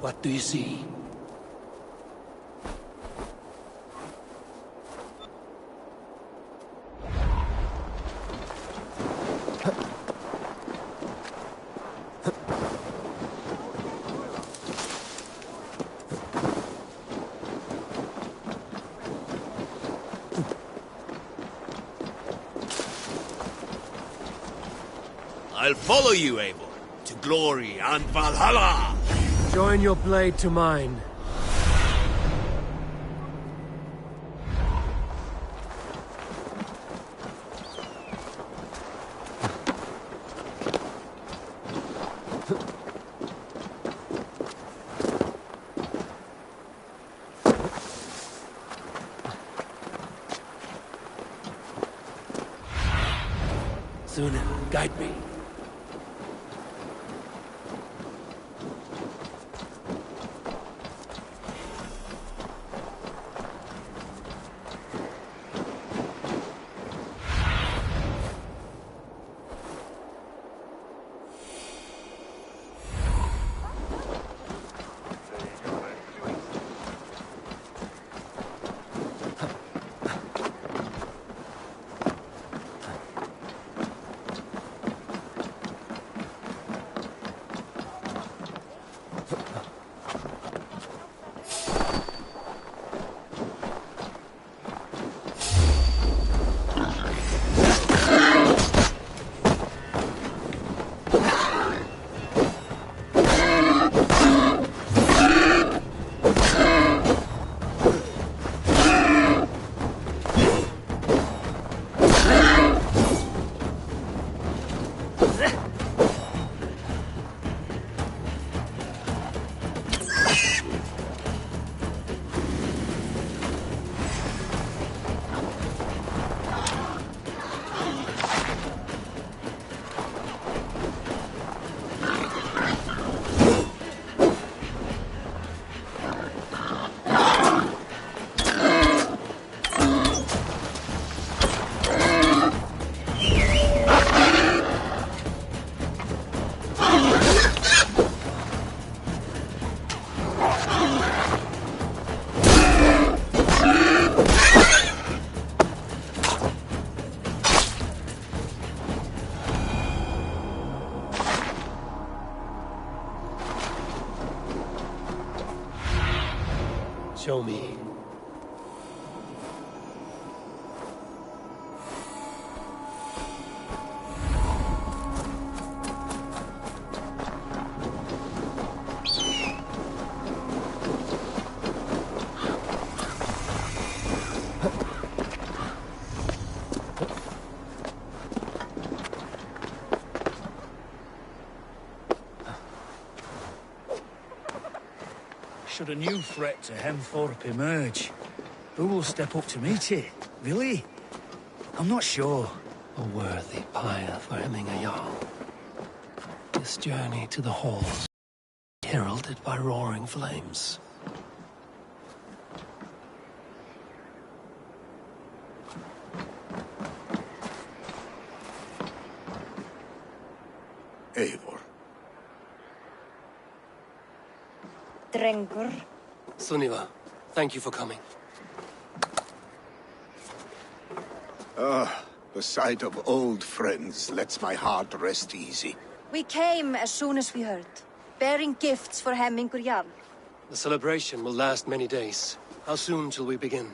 What do you see? I'll follow you, Eivor, to glory and Valhalla! Join your blade to mine. Suna, guide me. Show me. Should a new threat to Hemthorpe emerge, who will step up to meet it? Really? I'm not sure. A worthy pyre for hemming a Jarl. This journey to the halls, heralded by roaring flames. Eivor. Drengur. Sunniva, thank you for coming. The sight of old friends lets my heart rest easy. We came as soon as we heard, bearing gifts for Hemmingur Jarl. The celebration will last many days. How soon shall we begin?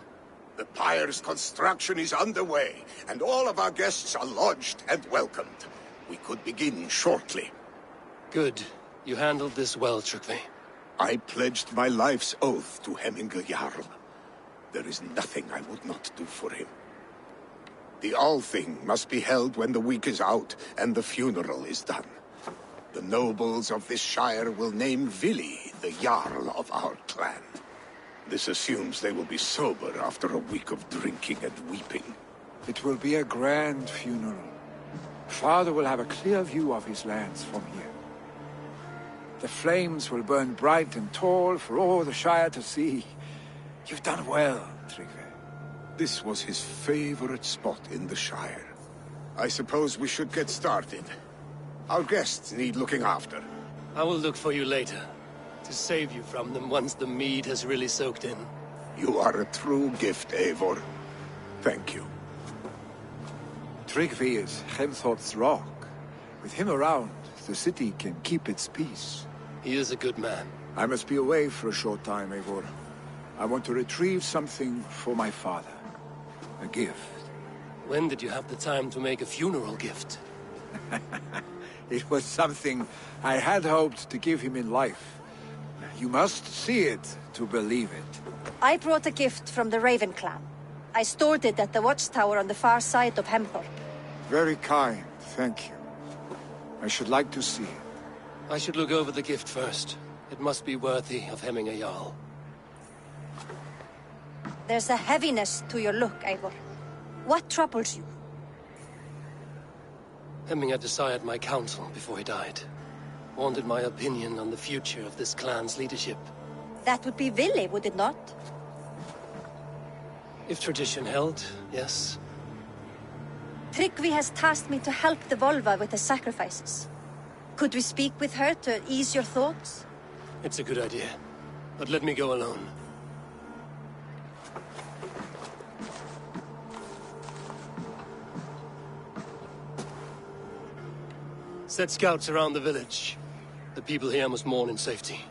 The pyre's construction is underway, and all of our guests are lodged and welcomed. We could begin shortly. Good. You handled this well, Trygve. I pledged my life's oath to Hemmingur Jarl. There is nothing I would not do for him. The Althing must be held when the week is out and the funeral is done. The nobles of this shire will name Vili the Jarl of our clan. This assumes they will be sober after a week of drinking and weeping. It will be a grand funeral. Father will have a clear view of his lands from here. The flames will burn bright and tall for all the Shire to see. You've done well, Trygve. This was his favorite spot in the Shire. I suppose we should get started. Our guests need looking after. I will look for you later. to save you from them once the mead has really soaked in. You are a true gift, Eivor. Thank you. Tryggvi is Hemthor's rock. With him around, the city can keep its peace. He is a good man. I must be away for a short time, Eivor. I want to retrieve something for my father. A gift. When did you have the time to make a funeral gift? It was something I had hoped to give him in life. You must see it to believe it. I brought a gift from the Raven clan. I stored it at the watchtower on the far side of Hemthorpe. Very kind, thank you. I should like to see it. I should look over the gift first. It must be worthy of hemming a Jarl. There's a heaviness to your look, Eivor. What troubles you? Hemming had desired my counsel before he died. Wanted my opinion on the future of this clan's leadership. That would be Vili, would it not? If tradition held, yes. Tryggvi has tasked me to help the Volva with the sacrifices. Could we speak with her to ease your thoughts? It's a good idea. But let me go alone. Set scouts around the village. The people here must mourn in safety.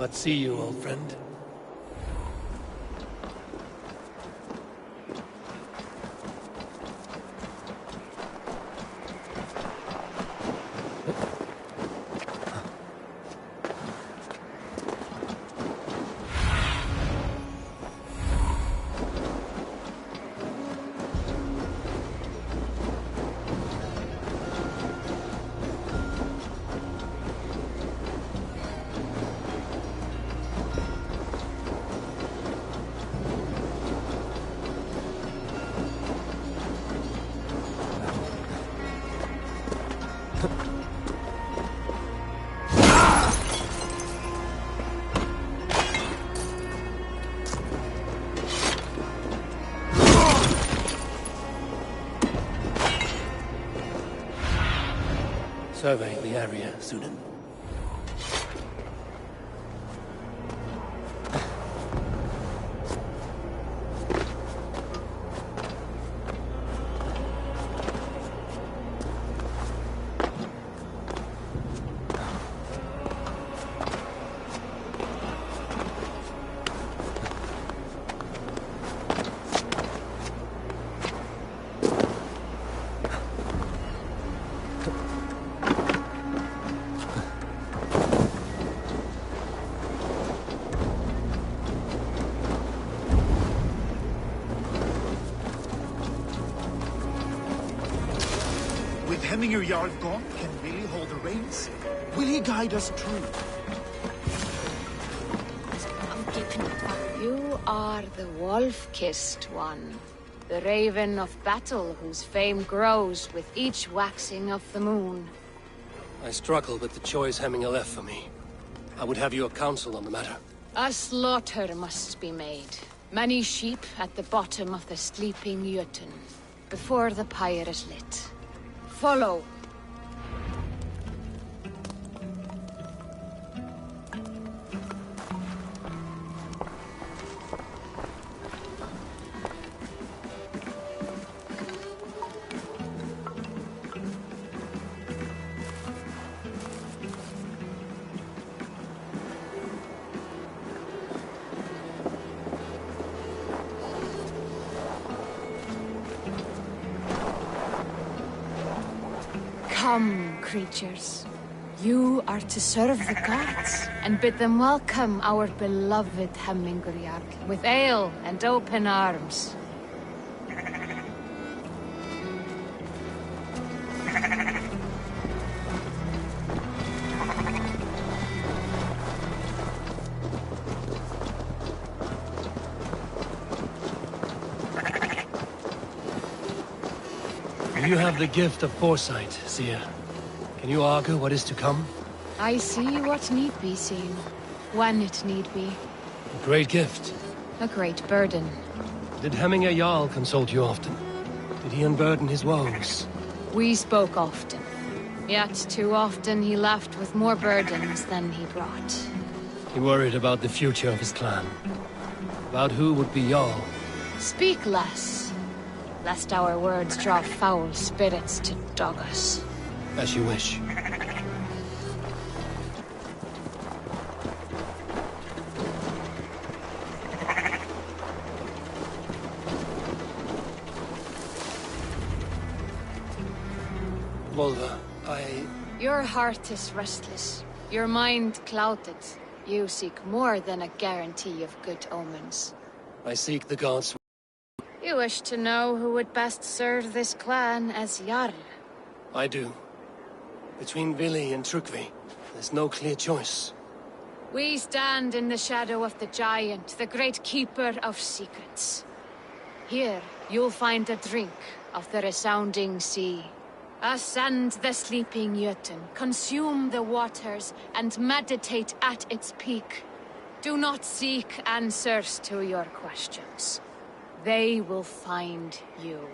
What see you, old friend? Survey the area, Sunan. Hemminger Jarl gone, can Billy hold the reins? Will he guide us true? You are the wolf-kissed one. The raven of battle whose fame grows with each waxing of the moon. I struggle with the choice Hemminger left for me. I would have your counsel on the matter. A slaughter must be made. Many sheep at the bottom of the sleeping Jötun, before the pyre is lit. Follow. Come, creatures. You are to serve the gods, and bid them welcome our beloved Hemminger Jarl with ale and open arms. You have the gift of foresight, Seer. Can you argue what is to come? I see what need be seen, when it need be. A great gift. A great burden. Did Hemminger Jarl consult you often? Did he unburden his woes? We spoke often. Yet too often he left with more burdens than he brought. He worried about the future of his clan. About who would be Jarl. Speak less, lest our words draw foul spirits to dog us. As you wish. Volva, Your heart is restless, your mind clouded. You seek more than a guarantee of good omens. I seek the gods. You wish to know who would best serve this clan as Jarl? I do. Between Vili and Trukvi, there's no clear choice. We stand in the shadow of the giant, the great keeper of secrets. Here, you'll find a drink of the resounding sea. Ascend the sleeping Jötun, consume the waters, and meditate at its peak. Do not seek answers to your questions. They will find you.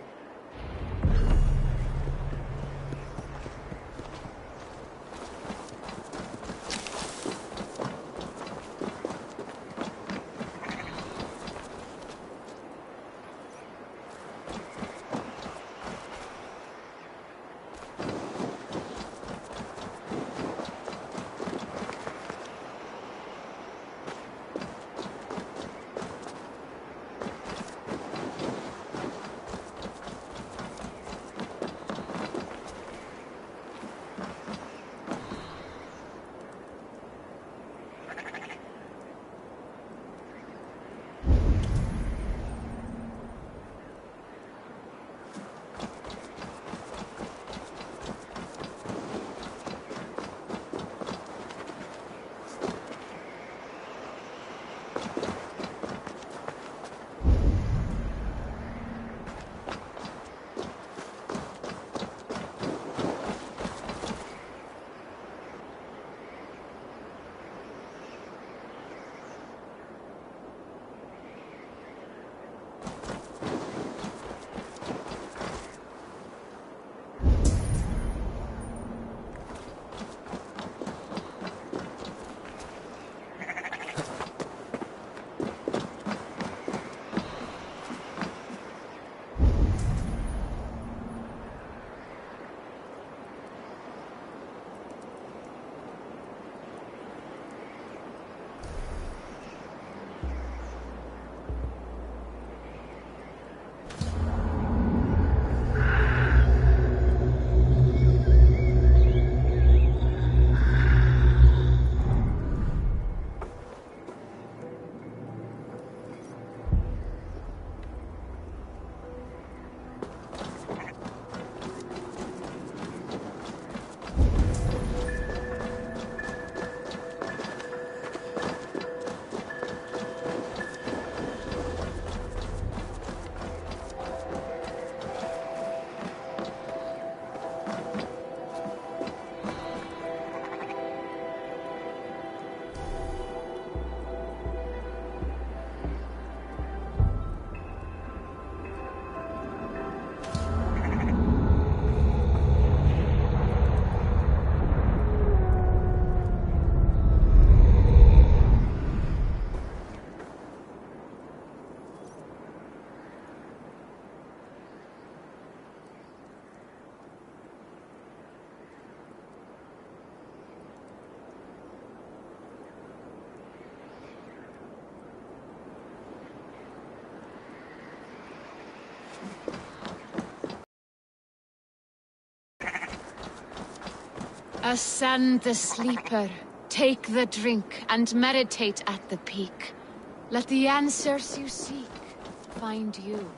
Ascend the sleeper, take the drink, and meditate at the peak. Let the answers you seek find you.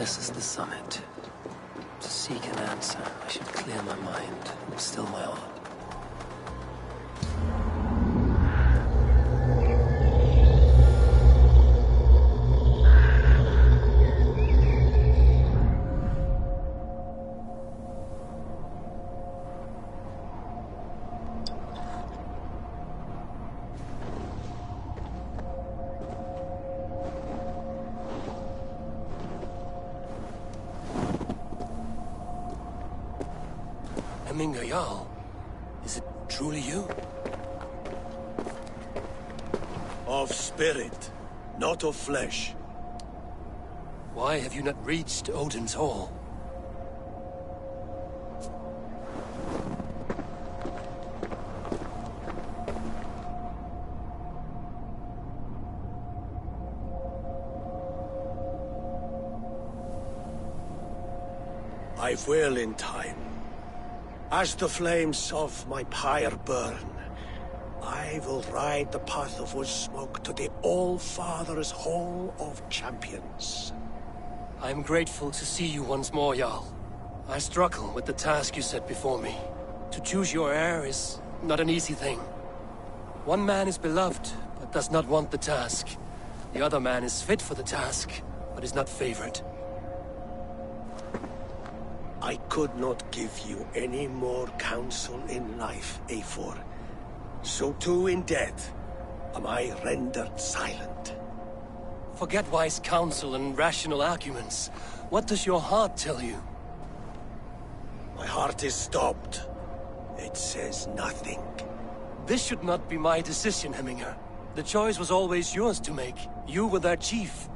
This is the summit. To seek an answer, I should clear my mind and still my heart. Jarl, is it truly you? Of spirit, not of flesh. Why have you not reached Odin's Hall? I will in time. As the flames of my pyre burn, I will ride the path of wood smoke to the All-Father's Hall of Champions. I am grateful to see you once more, Jarl. I struggle with the task you set before me. To choose your heir is not an easy thing. One man is beloved, but does not want the task. The other man is fit for the task, but is not favored. I could not give you any more counsel in life, Eivor. So too in death am I rendered silent. Forget wise counsel and rational arguments. What does your heart tell you? My heart is stopped. It says nothing. This should not be my decision, Hemminger. The choice was always yours to make. You were their chief.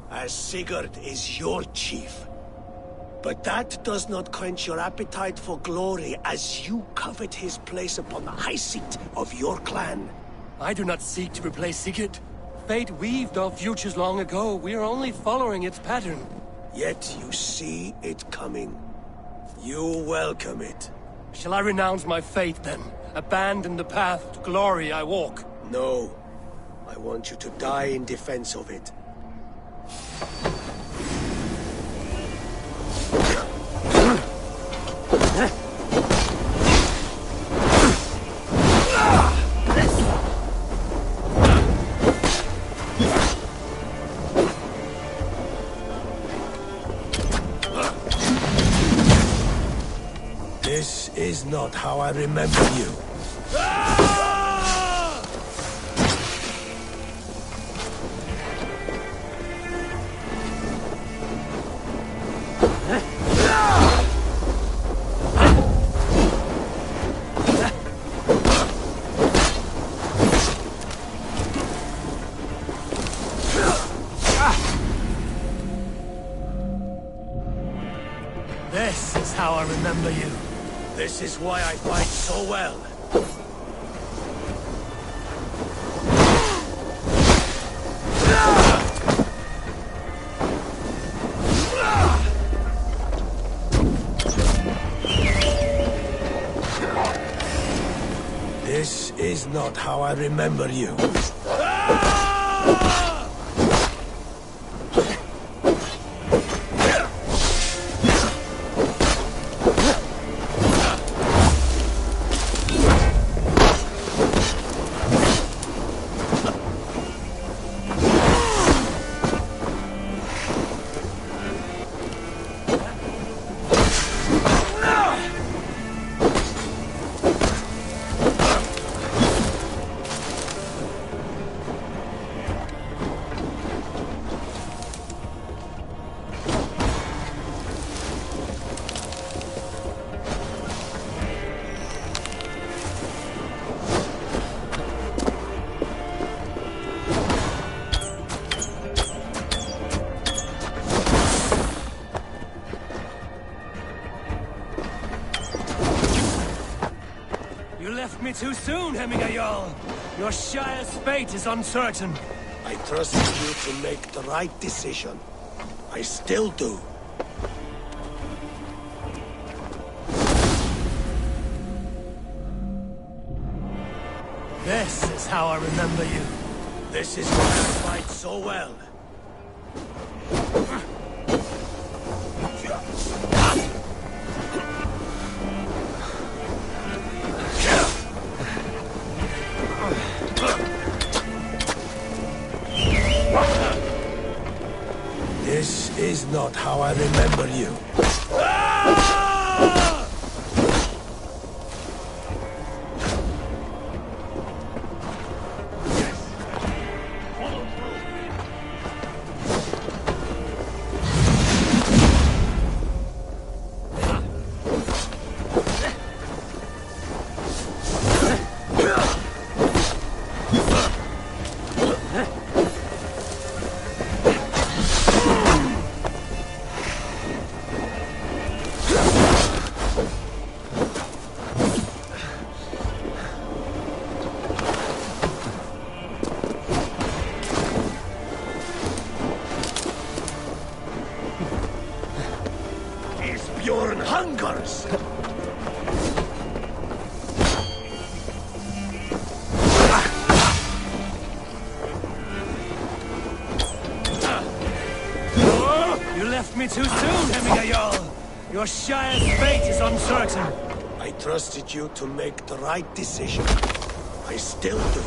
As Sigurd is your chief. But that does not quench your appetite for glory as you covet his place upon the high seat of your clan. I do not seek to replace Sigurd. Fate weaved our futures long ago. We are only following its pattern. Yet you see it coming. You welcome it. Shall I renounce my faith then? Abandon the path to glory I walk? No. I want you to die in defense of it. This is not how I remember you. This is how I remember you. This is why I fight so well. This is not how I remember you. Me too soon, Hemminger Jarl. Your Shire's fate is uncertain. I trusted you to make the right decision. I still do. This is how I remember you. This is why I fight so well. is not how I remember you. Bjorn hungers! You left me too soon, Hemminger Jarl. Your Shire's fate is uncertain. I trusted you to make the right decision. I still do.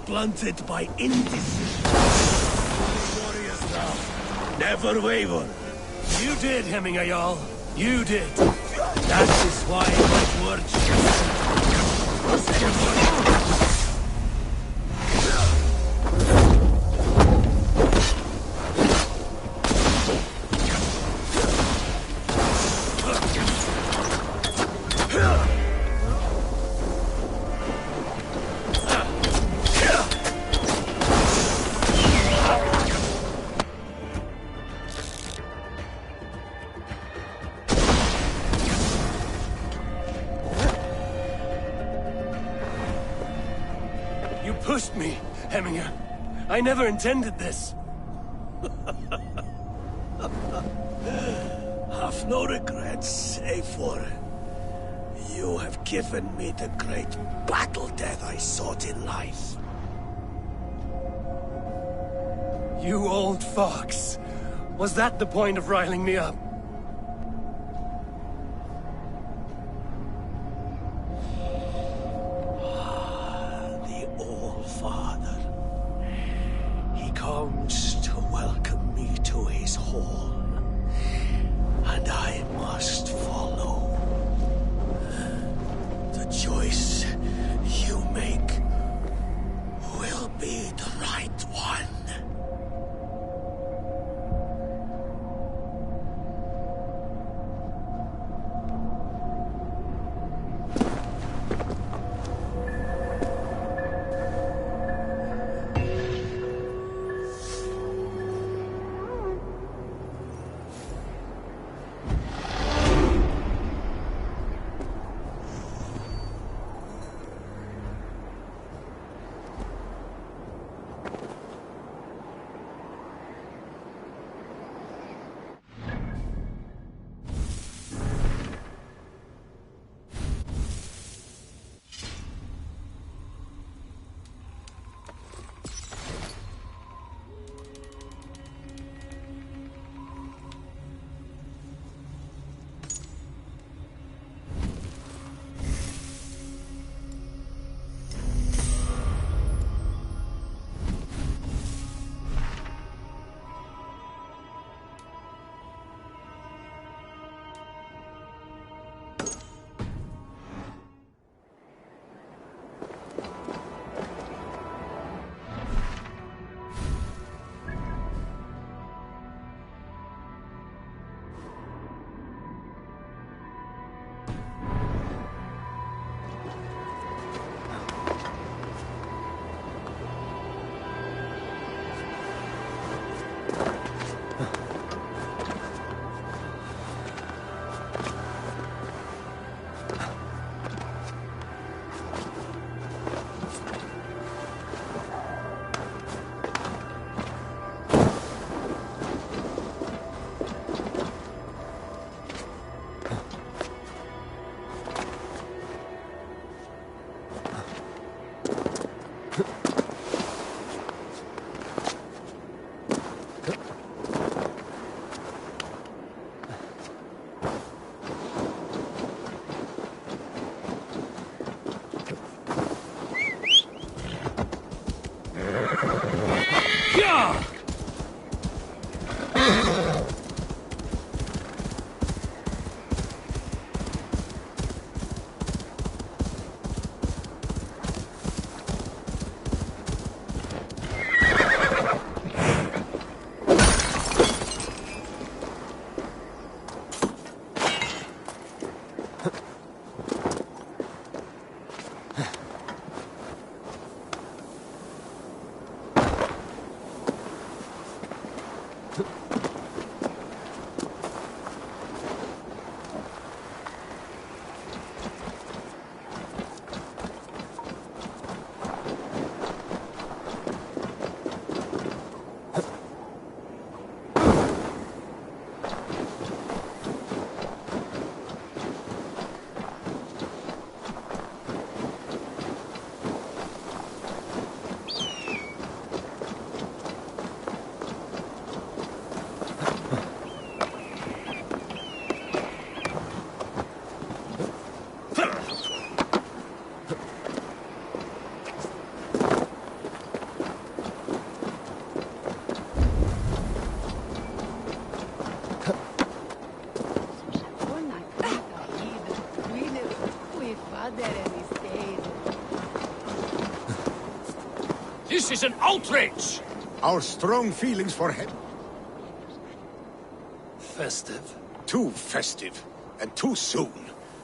Blunted by indecision. Warriors now. Never waver. You did, Hemminger Jarl. You did. That is why my words. You pushed me, Hemminger. I never intended this. Have no regrets, save for you have given me the great battle death I sought in life. You old fox. Was that the point of riling me up? The All-Father. He comes to welcome me to his hall. And I must follow. The choice you make will be the right one. Yeah! This is an outrage! Our strong feelings for him. Festive. Too festive, and too soon.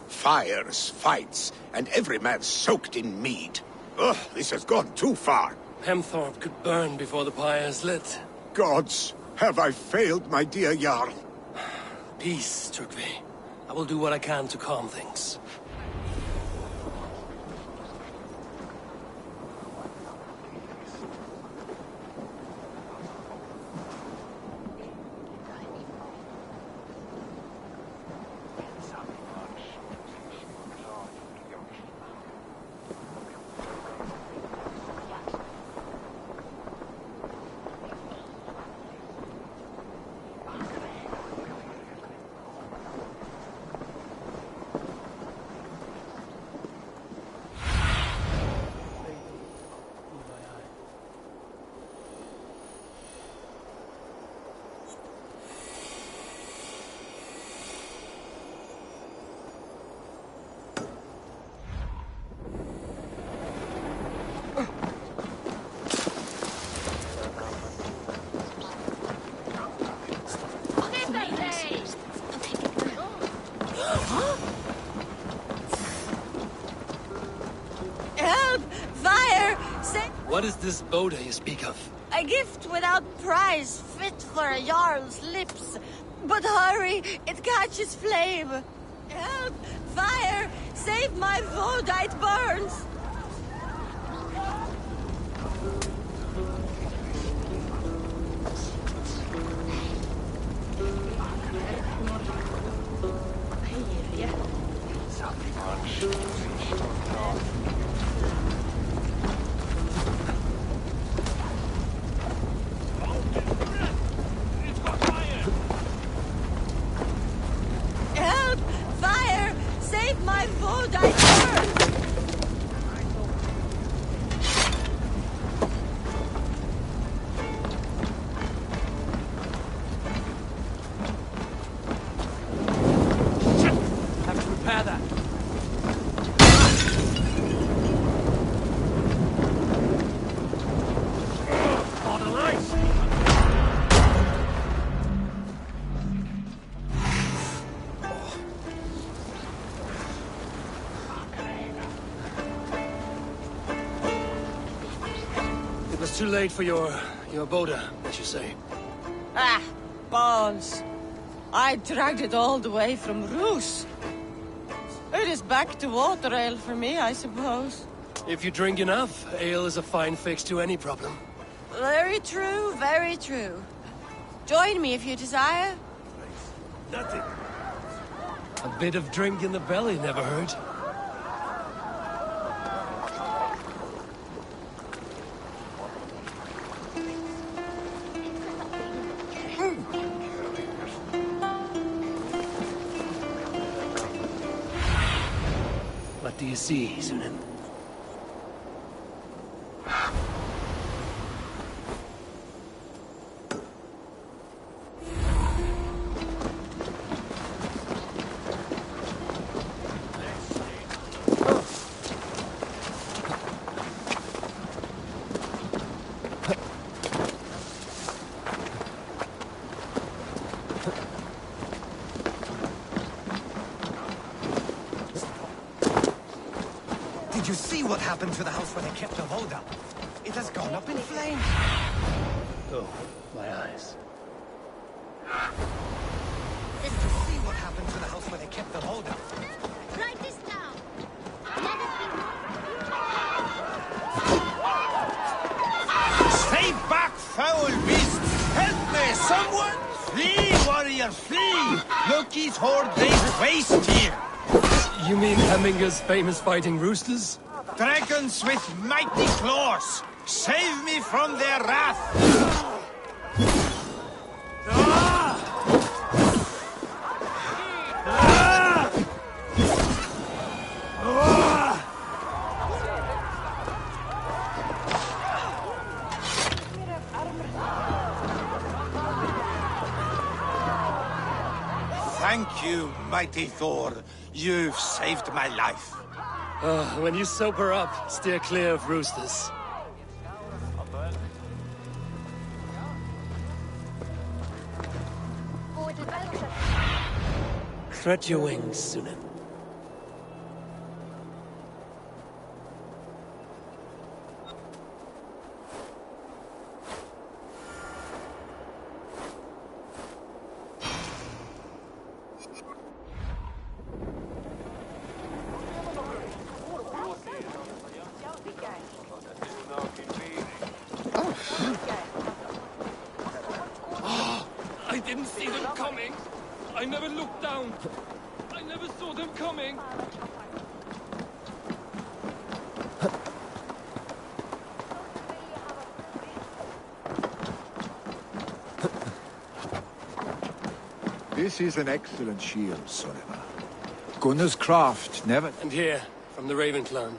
Fires, fights, and every man soaked in mead. Ugh, this has gone too far. Hemthorpe could burn before the pyre's lit. Gods, have I failed my dear Jarl? Peace, Turkvi. I will do what I can to calm things. What is this Boda you speak of? A gift without price, fit for a Jarl's lips. But hurry, it catches flame. Help! Fire! Save my Voda, it burns! Help! Fire! Save my Voda, it burns! Have to repair that. It was too late for your Boda, as you say. Ah, balls. I dragged it all the way from Roos. It is back to water ale for me, I suppose. If you drink enough, ale is a fine fix to any problem. Very true, very true. Join me if you desire. Nothing. A bit of drink in the belly never hurt. What do you see, Sunan? happened to the house where they kept the Voda? It has gone up in flames. Oh, my eyes. See what happened to the house where they kept the Voda. Write this down. Let it be. Stay back, foul beast! Help me, someone! Flee, warrior, flee! Loki's horde lays waste here! You mean Hemminger's famous fighting roosters? Dragons with mighty claws! Save me from their wrath! Thank you, mighty Thor. You've saved my life. When you sober up, steer clear of roosters. Spread your wings, Sunan. I didn't see them coming. I never looked down. I never saw them coming. This is an excellent shield, Sullivan. Gunnar's craft never... And here, from the Raven clan.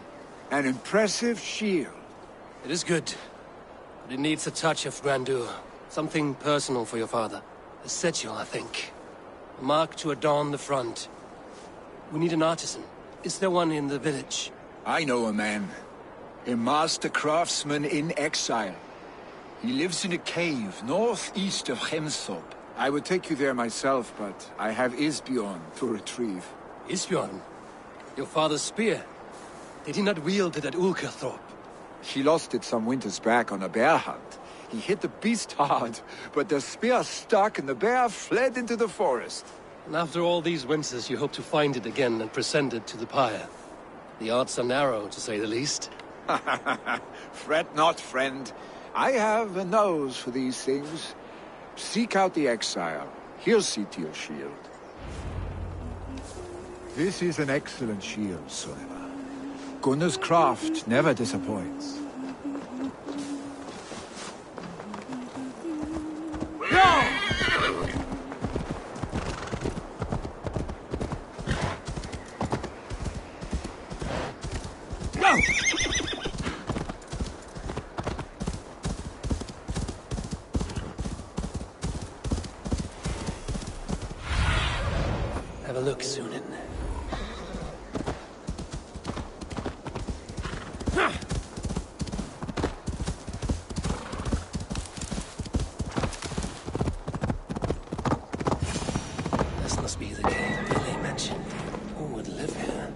An impressive shield. It is good, but it needs a touch of grandeur. Something personal for your father. A sigil, I think. A mark to adorn the front. We need an artisan. Is there one in the village? I know a man. A master craftsman in exile. He lives in a cave northeast of Hemthorpe. I would take you there myself, but I have Isbjorn to retrieve. Isbjorn? Your father's spear? Did he not wield it at Ulkerthorpe? He lost it some winters back on a bear hunt. He hit the beast hard, but the spear stuck and the bear fled into the forest. And after all these winters, you hope to find it again and present it to the pyre. The odds are narrow, to say the least. Fret not, friend. I have a nose for these things. Seek out the exile. He'll see to your shield. This is an excellent shield, Sullivan. Gunnar's craft never disappoints. Have a look, Sunan. This must be the cave Billy mentioned. Who would live here?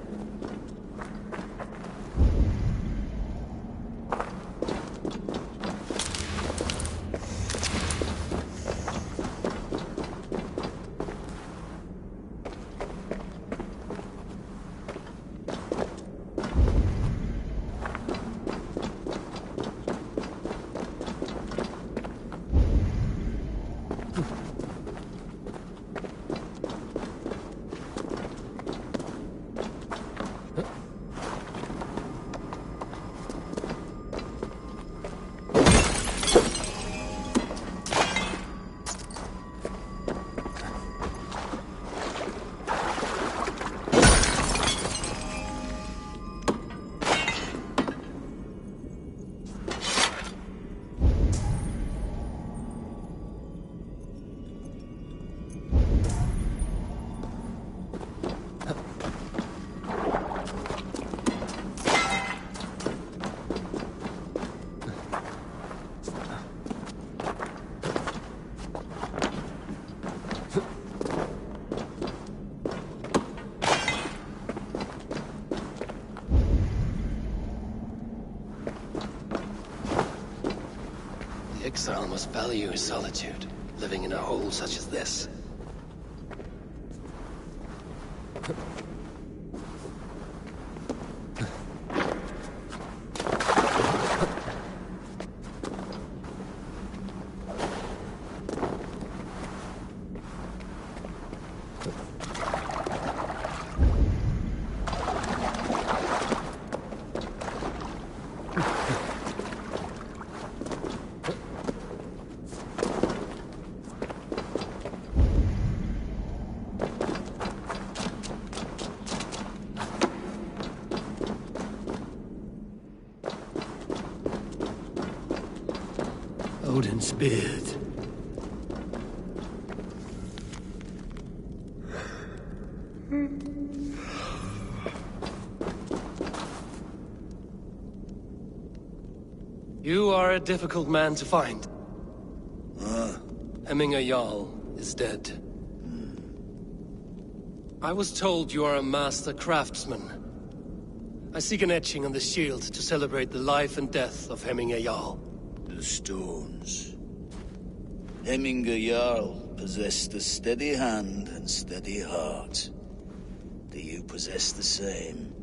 exile must value his solitude, living in a hole such as this. Odin's beard. You are a difficult man to find. Hemminger Jarl is dead. I was told you are a master craftsman. I seek an etching on the shield to celebrate the life and death of Hemminger Jarl. The stones. Hemminger Jarl possessed a steady hand and steady heart. Do you possess the same?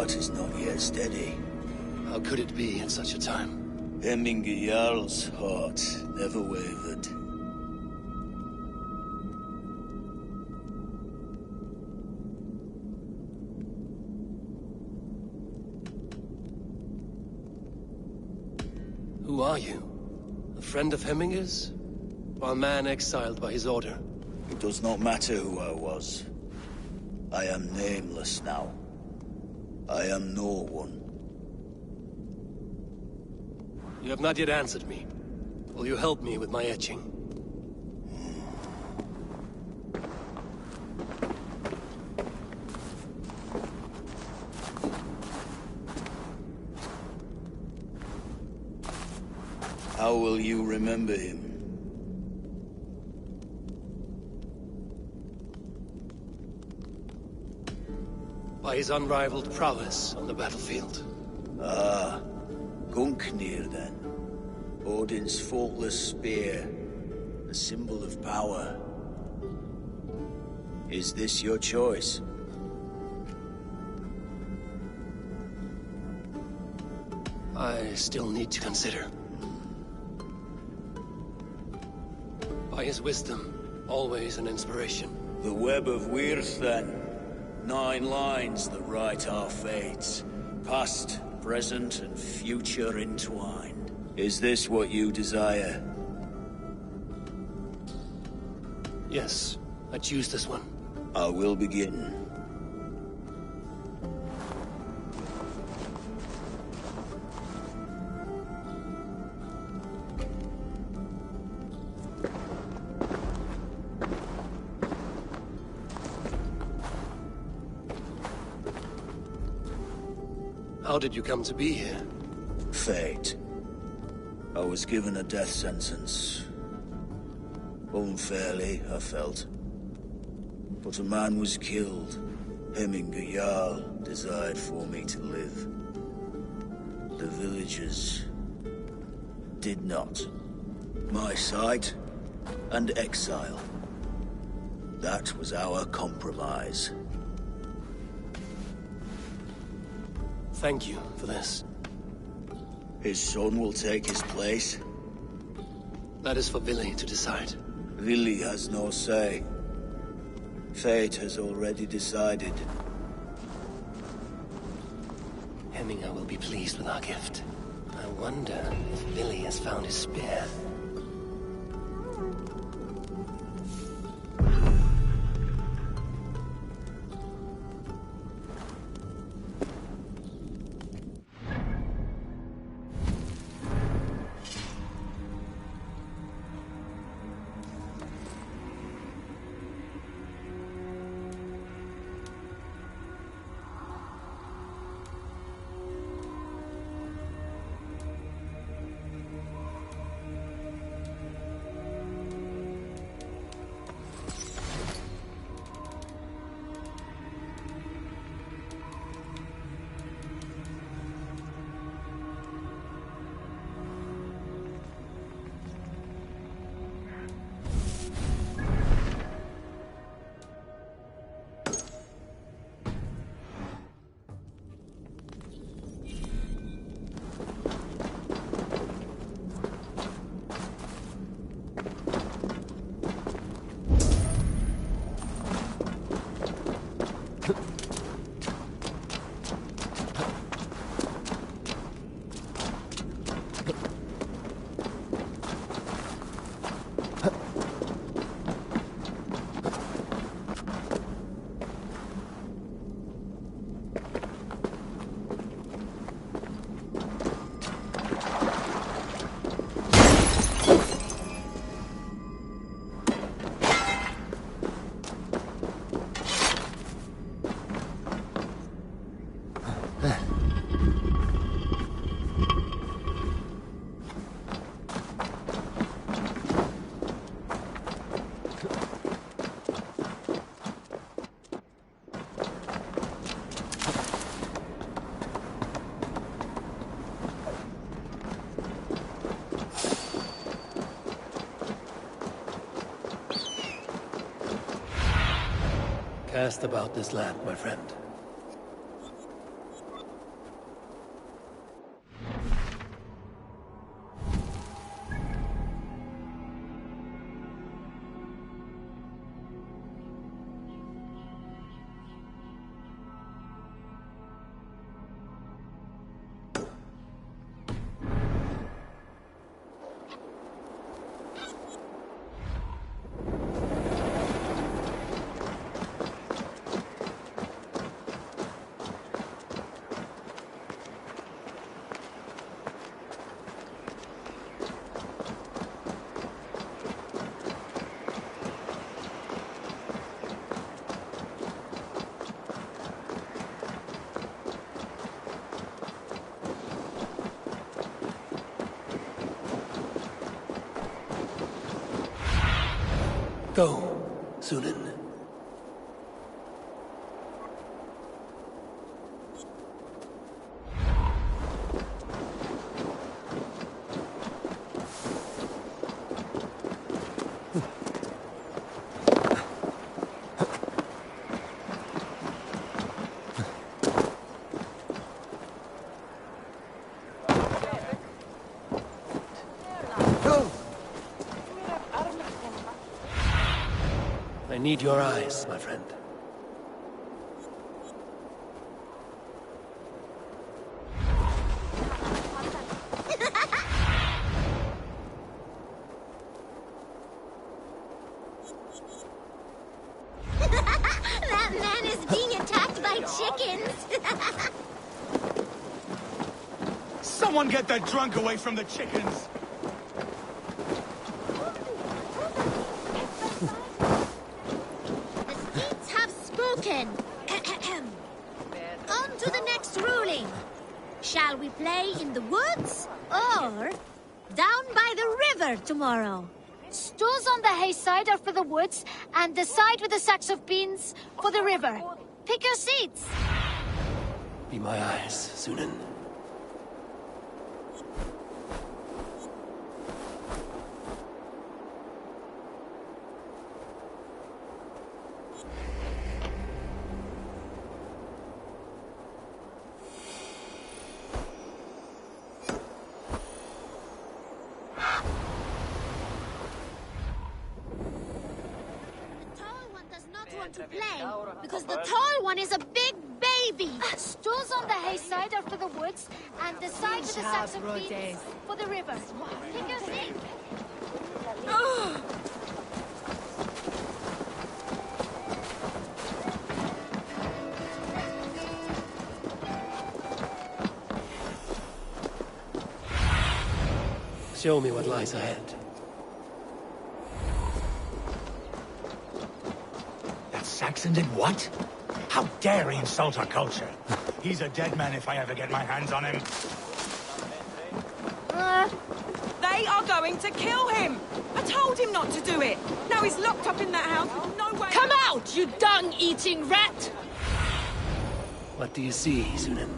heart is not yet steady. How could it be at such a time? Hemminger Jarl's heart never wavered. Who are you? A friend of Hemminger's? Or a man exiled by his order? It does not matter who I was. I am nameless now. I am no one. You have not yet answered me. Will you help me with my etching? How will you remember him? By his unrivaled prowess on the battlefield. Ah, Gungnir then. Odin's faultless spear, a symbol of power. Is this your choice? I still need to consider. By his wisdom, always an inspiration. The web of Wirth then. 9 lines that write our fates. Past, present, and future entwined. Is this what you desire? Yes, I choose this one. I will begin. How did you come to be here? Fate. I was given a death sentence. Unfairly, I felt. But a man was killed. Hemminger Jarl desired for me to live. The villagers did not. My sight and exile. That was our compromise. Thank you for this. His son will take his place. That is for Billy to decide. Billy has no say. Fate has already decided. Hemminger will be pleased with our gift. I wonder if Billy has found his spear. Cast about this land, my friend. Go, Sunan. I need your eyes, my friend. That man is being attacked by chickens. Someone get that drunk away from the chickens! On to the next ruling. Shall we play in the woods or down by the river tomorrow? Stools on the hay side are for the woods, and the side with the sacks of beans for the river. Pick your seats. Be my eyes, Sunan. To play because the tall one is a big baby. Stools on the hay side are for the woods, and the side with the sacks of beans for the river. Pick your seat. Show me what lies ahead. Saxon did what? How dare he insult our culture? He's a dead man if I ever get my hands on him. They are going to kill him! I told him not to do it! Now he's locked up in that house with no way... Come out, you dung-eating rat! What do you see, Sunan?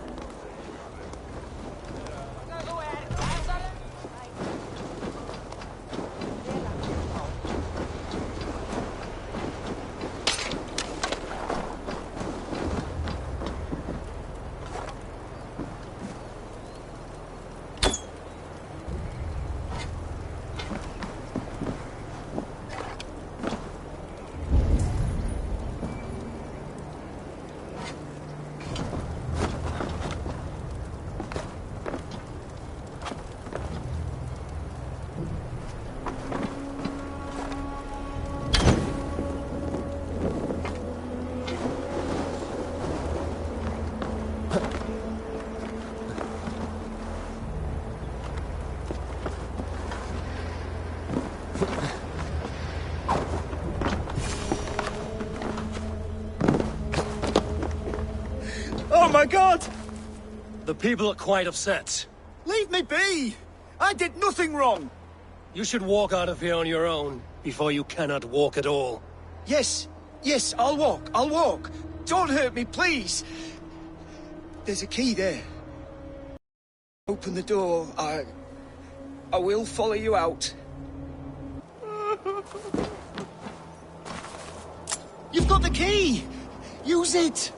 Oh my god! The people are quite upset. Leave me be! I did nothing wrong! You should walk out of here on your own before you cannot walk at all. Yes, I'll walk. Don't hurt me, please! There's a key there. Open the door, I will follow you out. You've got the key! Use it!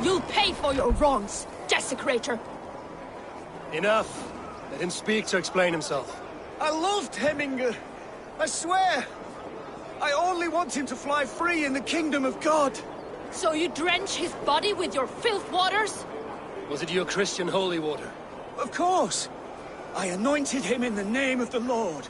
You'll pay for your wrongs, desecrator! Enough! Let him speak to explain himself. I loved Hemminger. I swear. I only want him to fly free in the kingdom of God. So you drench his body with your filth waters? Was it your Christian holy water? Of course. I anointed him in the name of the Lord.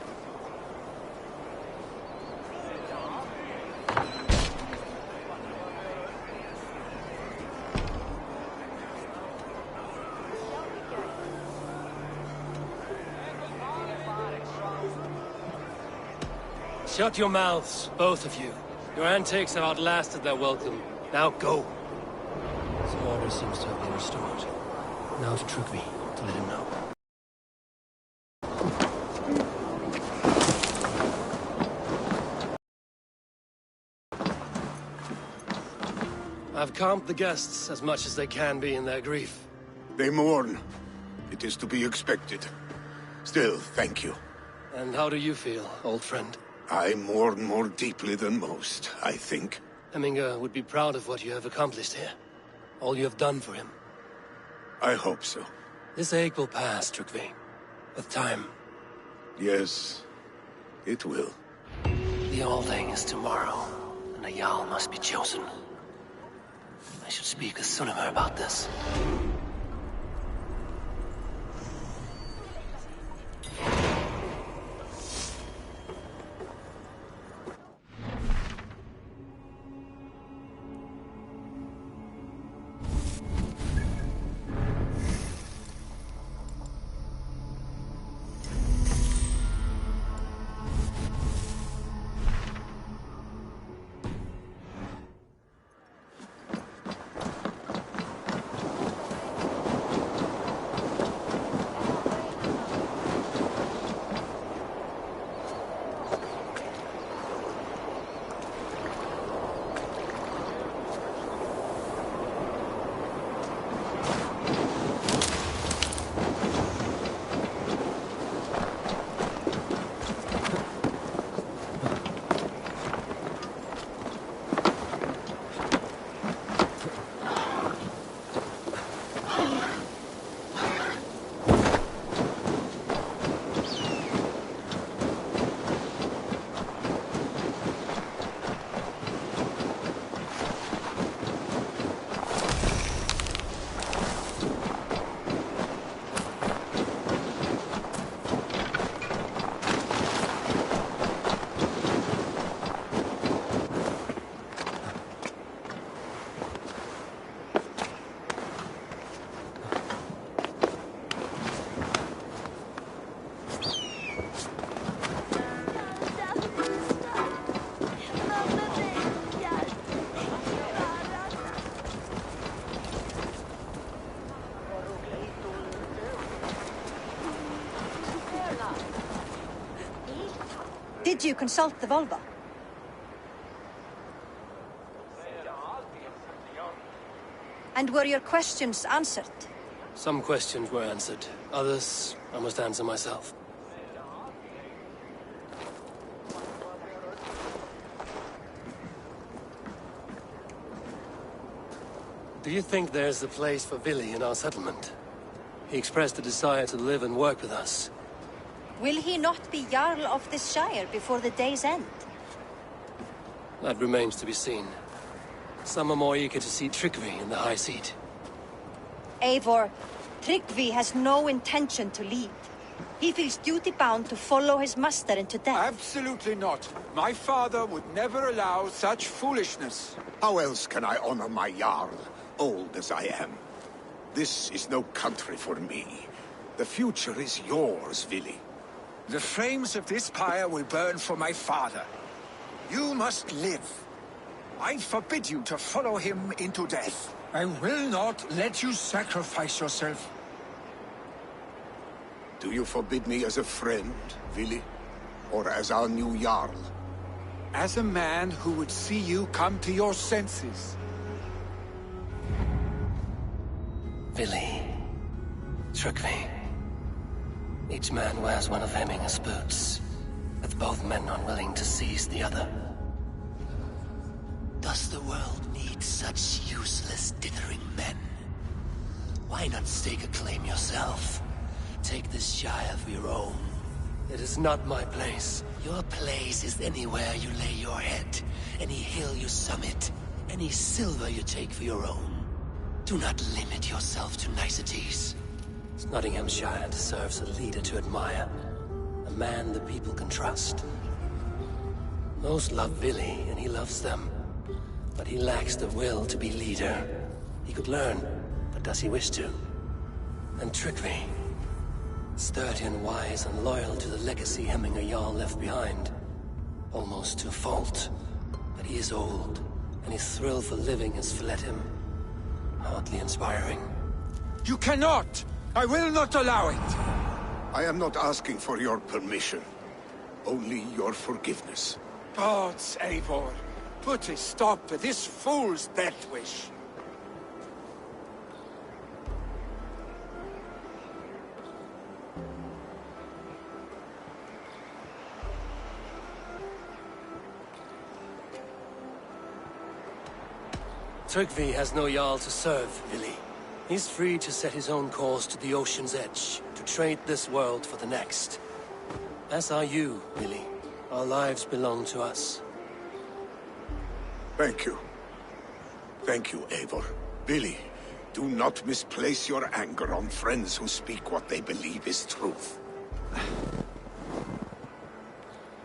Shut your mouths, both of you. Your antics have outlasted their welcome. Now go. The order seems to have been restored. Now to Trugvi, to let him know. I've calmed the guests as much as they can be in their grief. They mourn. It is to be expected. Still, thank you. And how do you feel, old friend? I mourn more deeply than most, I think. Hemminger would be proud of what you have accomplished here. All you have done for him. I hope so. This ache will pass, Trugvi. With time. Yes, it will. The Althing is tomorrow, and a Jarl must be chosen. I should speak with Sunnimer about this. Did you consult the Volva? And were your questions answered? Some questions were answered. Others, I must answer myself. Do you think there's a place for Vili in our settlement? He expressed a desire to live and work with us. Will he not be Jarl of this Shire before the day's end? That remains to be seen. Some are more eager to see Trygvi in the high seat. Eivor, Trygvi has no intention to lead. He feels duty-bound to follow his master into death. Absolutely not. My father would never allow such foolishness. How else can I honor my Jarl, old as I am? This is no country for me. The future is yours, Vili. The flames of this pyre will burn for my father. You must live. I forbid you to follow him into death. I will not let you sacrifice yourself. Do you forbid me as a friend, Vili? Or as our new Jarl? As a man who would see you come to your senses. Vili. Trygvi. Each man wears one of Hemminger's boots, with both men unwilling to seize the other. Does the world need such useless, dithering men? Why not stake a claim yourself? Take this Shire for your own. It is not my place. Your place is anywhere you lay your head, any hill you summit, any silver you take for your own. Do not limit yourself to niceties. Nottinghamshire deserves a leader to admire. A man the people can trust. Most love Vili, and he loves them. But he lacks the will to be leader. He could learn, but does he wish to? And Trygvi. Sturdy and wise and loyal to the legacy Hemminger Jarl left behind. almost to a fault. But he is old, and his thrill for living has fled him. Hardly inspiring. You cannot! I will not allow it! I am not asking for your permission. Only your forgiveness. Gods, Eivor, put a stop to this fool's death wish. Tryggvi has no Jarl to serve, Vili. He's free to set his own course to the ocean's edge, to trade this world for the next. As are you, Vili. Our lives belong to us. Thank you. Thank you, Eivor. Vili, do not misplace your anger on friends who speak what they believe is truth.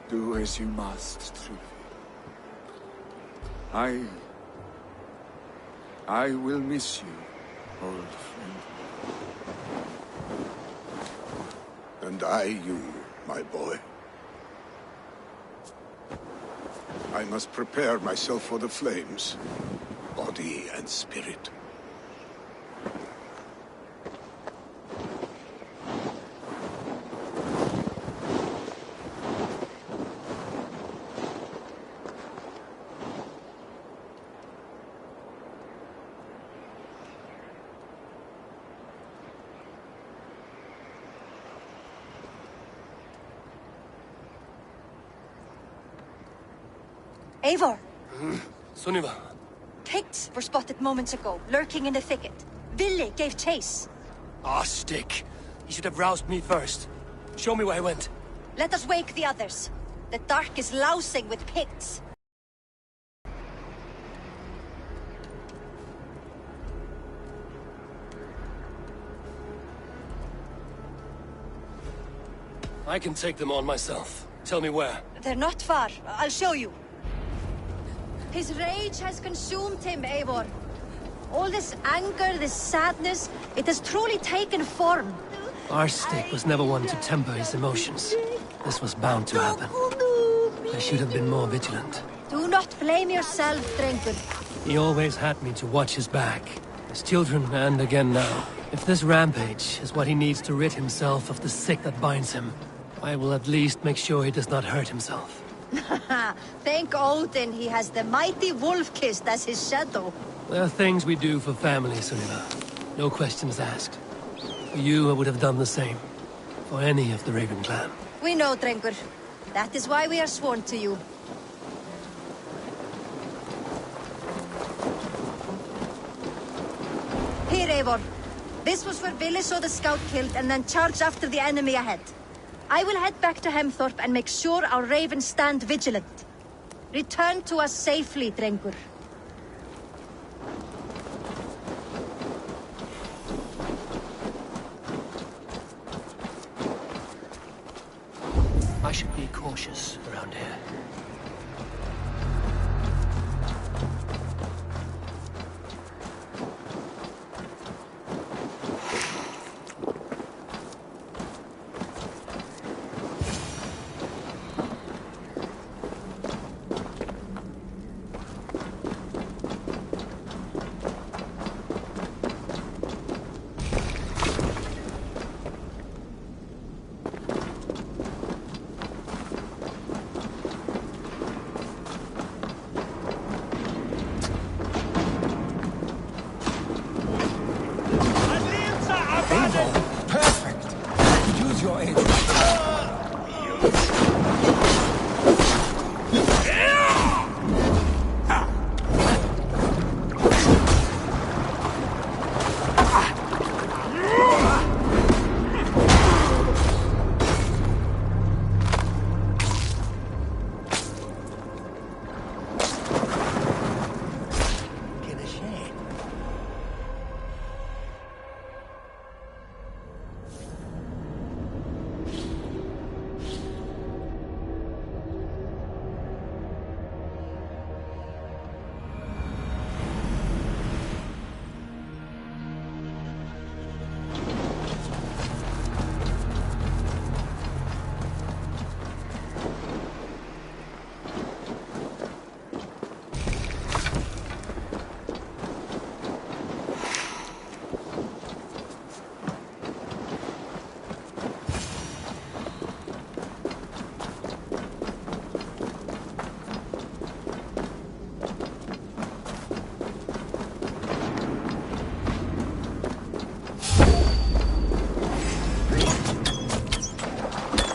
Do as you must, Tryggvi. I will miss you, old friend. And I you, my boy. I must prepare myself for the flames, body and spirit. Eivor! Sunniva! Picts were spotted moments ago, lurking in the thicket. Vili gave chase. Ah, stick! He should have roused me first. Show me where he went. Let us wake the others. The dark is lousing with Picts. I can take them on myself. Tell me where. They're not far. I'll show you. His rage has consumed him, Eivor. All this anger, this sadness, it has truly taken form. Our stick was never one to temper his emotions. This was bound to happen. I should have been more vigilant. Do not blame yourself, Drengur. He always had me to watch his back. His children, and again now. If this rampage is what he needs to rid himself of the sick that binds him, I will at least make sure he does not hurt himself. Thank Odin he has the mighty Wolf-Kissed as his shadow. There are things we do for family, Sunniva. No questions asked. For you, I would have done the same. For any of the Raven clan. We know, Drengur. That is why we are sworn to you. Here, Eivor. This was where Vili saw the scout killed and then charged after the enemy ahead. I will head back to Hemthorpe and make sure our ravens stand vigilant. Return to us safely, Drengur. I should be cautious around here.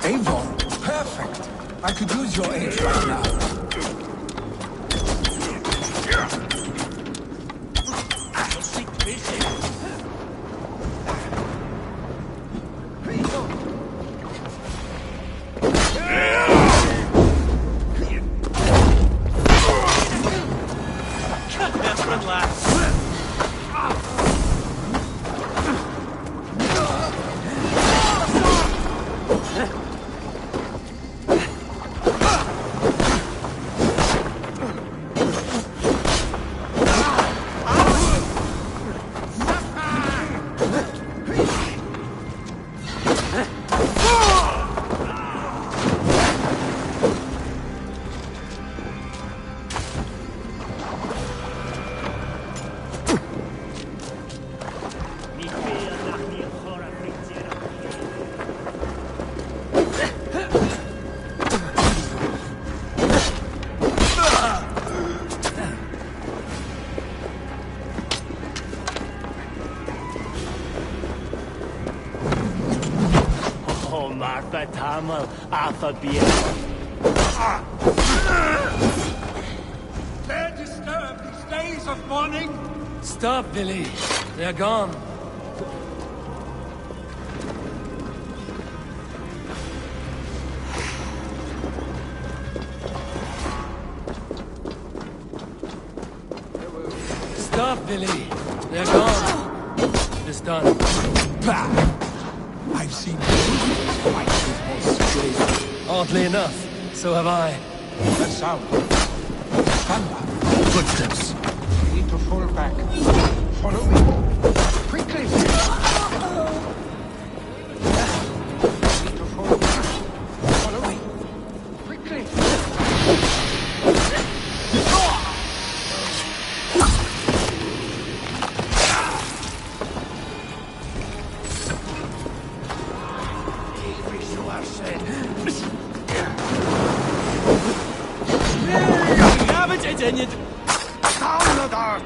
Avon, perfect. I could use your aid right now. Tamal, Alphabet. Dare disturb these days of mourning? Stop, Billy. They're gone. Stop, Billy. They're gone. It's done. Bah! I've seen fight with more strength. Oddly enough, so have I. That sound. Thunder. Footsteps. We need to fall back. Follow me. Quickly! We need to fall back. Follow me. Quickly! Down the dark!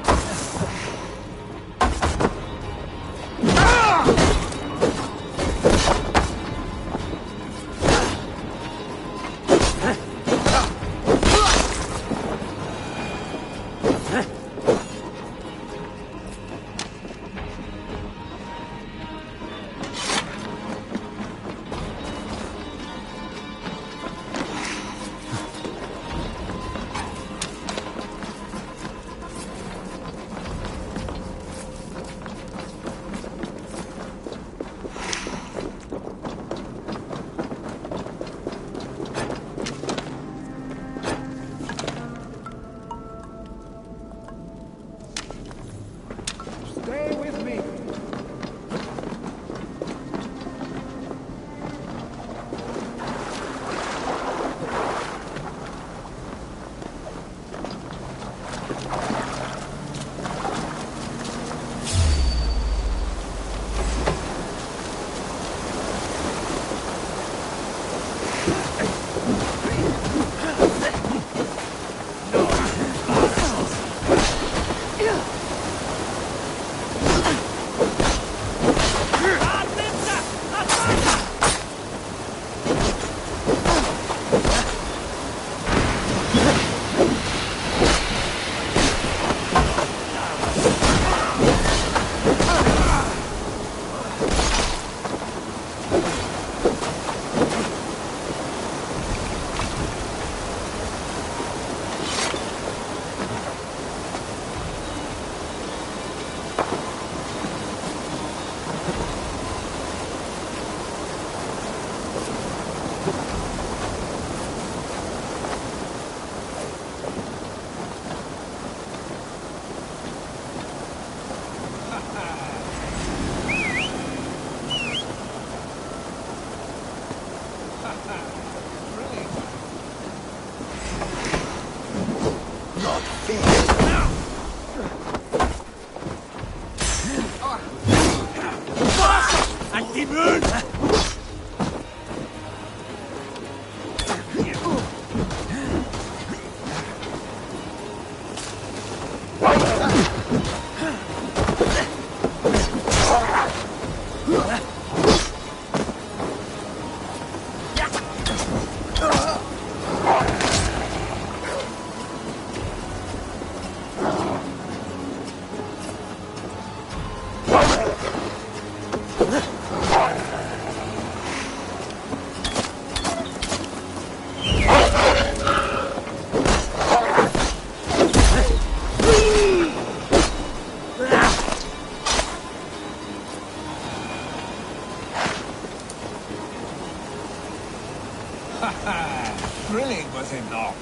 Thrilling, was it not?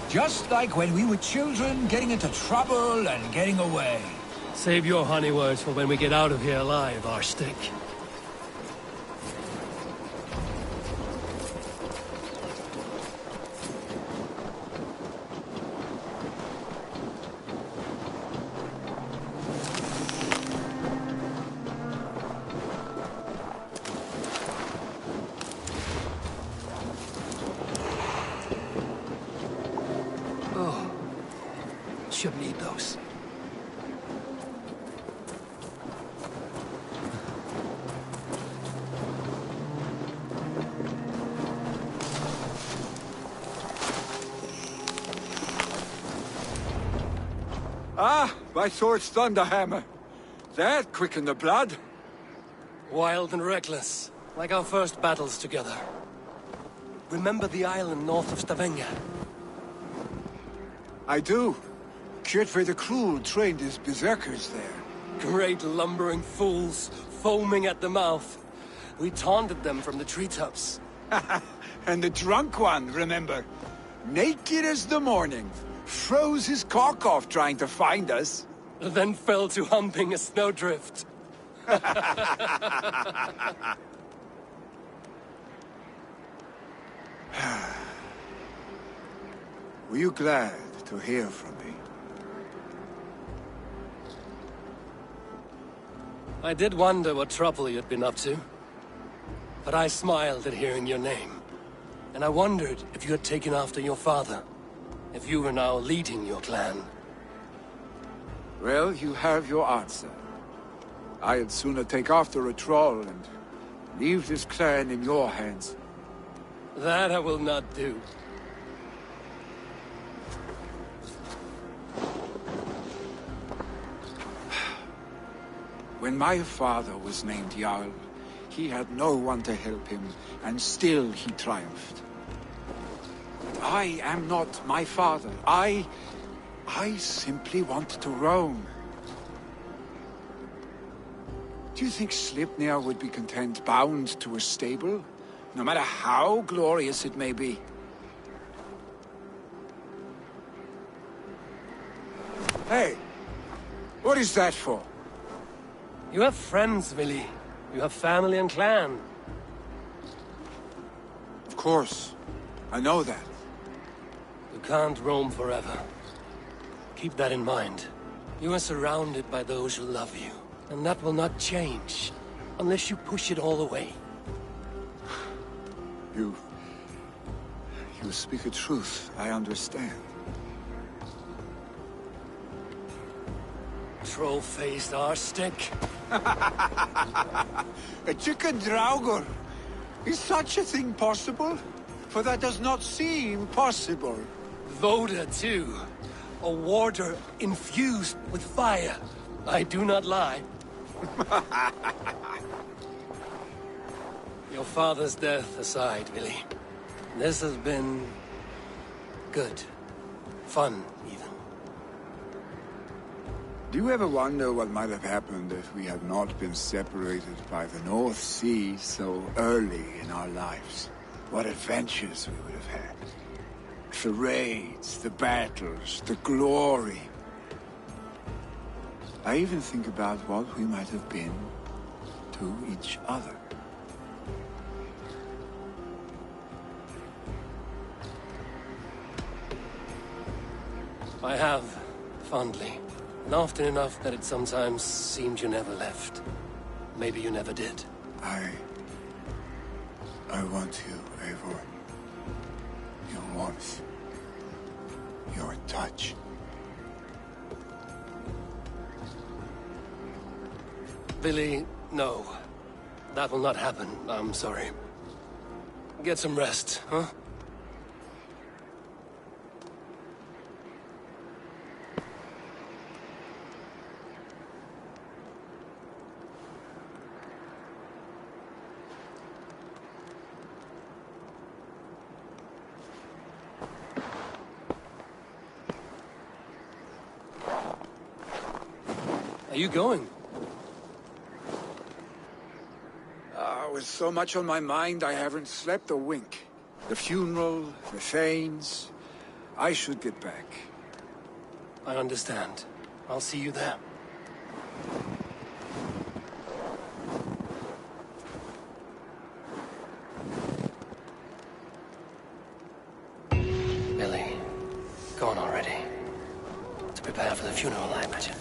Just like when we were children, getting into trouble and getting away. Save your honey words for when we get out of here alive, Arstick. Should need those. Ah, my sword's thunderhammer. That quickened the blood. Wild and reckless, like our first battles together. Remember the island north of Stavanger? I do. Kjotve the Cruel trained his berserkers there. Great lumbering fools, foaming at the mouth. We taunted them from the treetops. And the drunk one, remember? Naked as the morning. Froze his cock off trying to find us. Then fell to humping a snowdrift. Were you glad to hear from me? I did wonder what trouble you'd been up to. But I smiled at hearing your name. And I wondered if you had taken after your father. If you were now leading your clan. Well, you have your answer. I'd sooner take after a troll and leave this clan in your hands. That I will not do. When my father was named Jarl, he had no one to help him, and still he triumphed. But I am not my father. I simply want to roam. Do you think Sleipnir would be content bound to a stable, no matter how glorious it may be? Hey, what is that for? You have friends, Willy. You have family and clan. Of course. I know that. You can't roam forever. Keep that in mind. You are surrounded by those who love you. And that will not change. Unless you push it all away. You speak a truth. I understand. Troll-faced arstick. A chicken draugr. Is such a thing possible? For that does not seem possible. Voda, too. A warder infused with fire. I do not lie. Your father's death aside, Willy. This has been... good. Fun, even. Do you ever wonder what might have happened if we had not been separated by the North Sea so early in our lives? What adventures we would have had. The raids, the battles, the glory. I even think about what we might have been to each other. I have, fondly. And often enough that it sometimes seemed you never left. Maybe you never did. I want you, Eivor. Your warmth. Your touch. Billy, no. That will not happen. I'm sorry. Get some rest, huh? Are you going? With so much on my mind, I haven't slept a wink. The funeral, the Thanes. I should get back. I understand. I'll see you there. Billy, gone already. To prepare for the funeral, I imagine.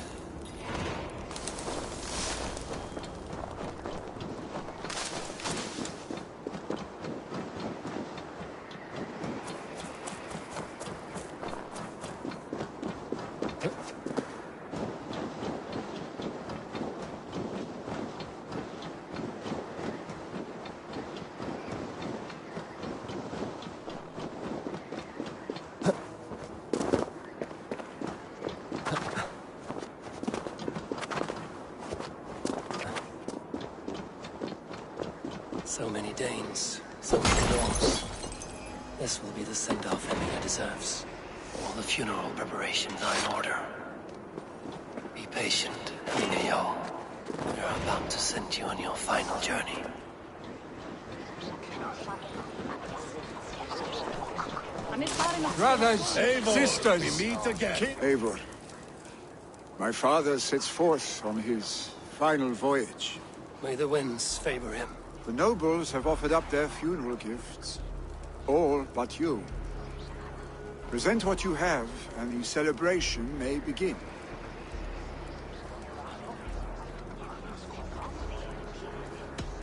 So many Danes, so many Norse. This will be the send-off Hemminger deserves. All the funeral preparations are in order. Be patient, Hemminger Jarl. We are about to send you on your final journey. Brothers, Eivor, sisters, we meet again. Eivor, my father sets forth on his final voyage. May the winds favor him. The nobles have offered up their funeral gifts. All but you. Present what you have, and the celebration may begin.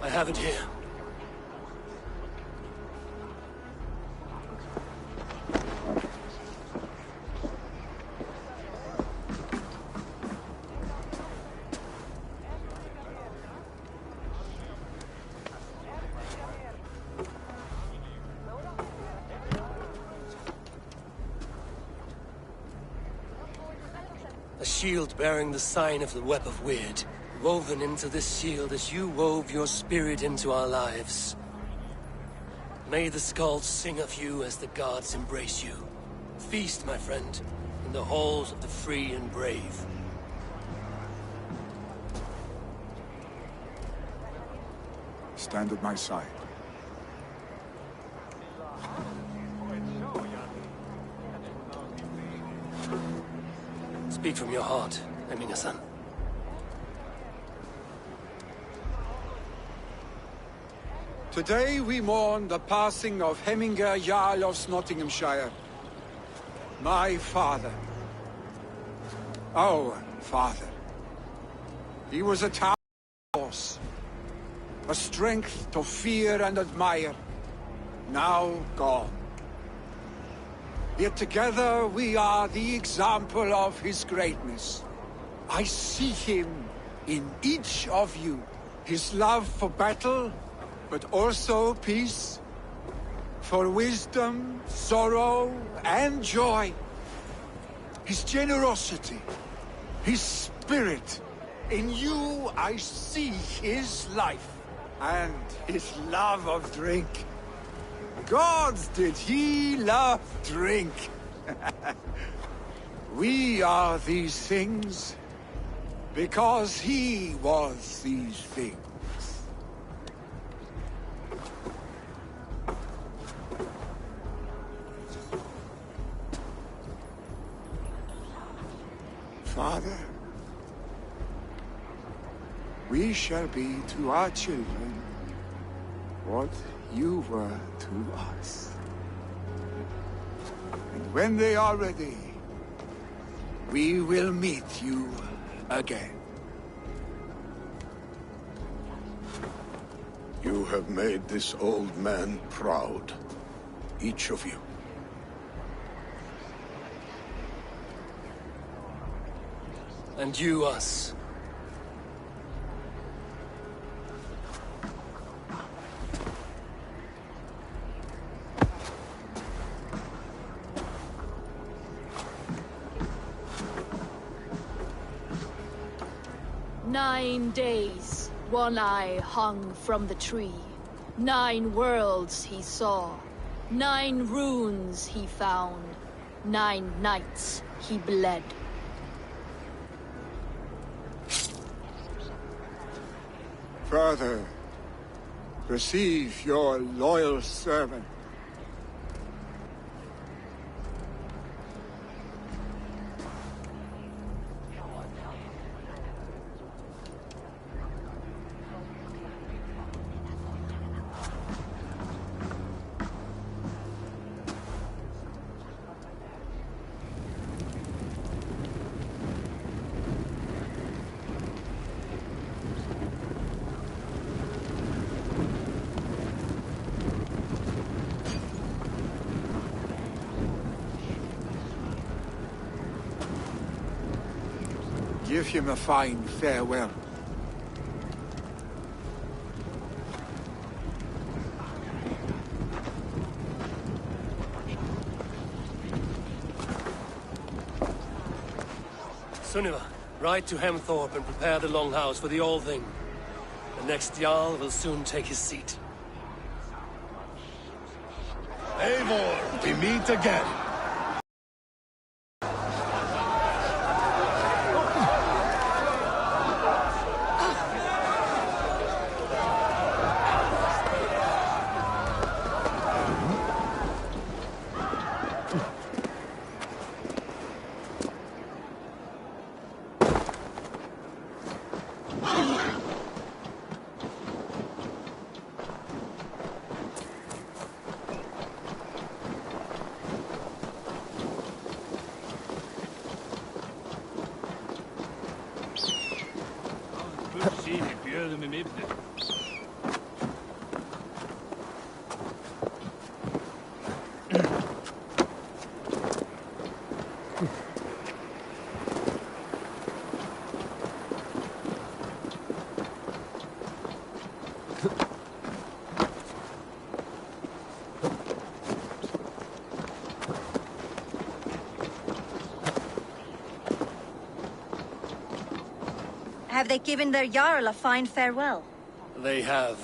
I have it here. A shield bearing the sign of the Web of Weird. Woven into this shield as you wove your spirit into our lives. May the skalds sing of you as the gods embrace you. Feast, my friend, in the halls of the free and brave. Stand at my side. Speak from your heart, Hemminger-son. Today we mourn the passing of Hemminger Jarl of Nottinghamshire. My father. Our father. He was a tower horse. A strength to fear and admire. Now gone. Yet together we are the example of his greatness. I see him in each of you. His love for battle, but also peace. For wisdom, sorrow, and joy. His generosity, his spirit. In you I see his life, and his love of drink. Gods, did he love drink! We are these things because he was these things. Father, we shall be to our children what you were to us. And when they are ready, we will meet you again. You have made this old man proud. Each of you. And you us. "9 days, One Eye hung from the tree. 9 worlds he saw. 9 runes he found. 9 nights he bled." Father, receive your loyal servant. Give him a fine farewell. Sunniva, ride to Hemthorpe and prepare the Longhouse for the All Thing. The next Jarl will soon take his seat. Eivor, we meet again. Have they given their Jarl a fine farewell? They have.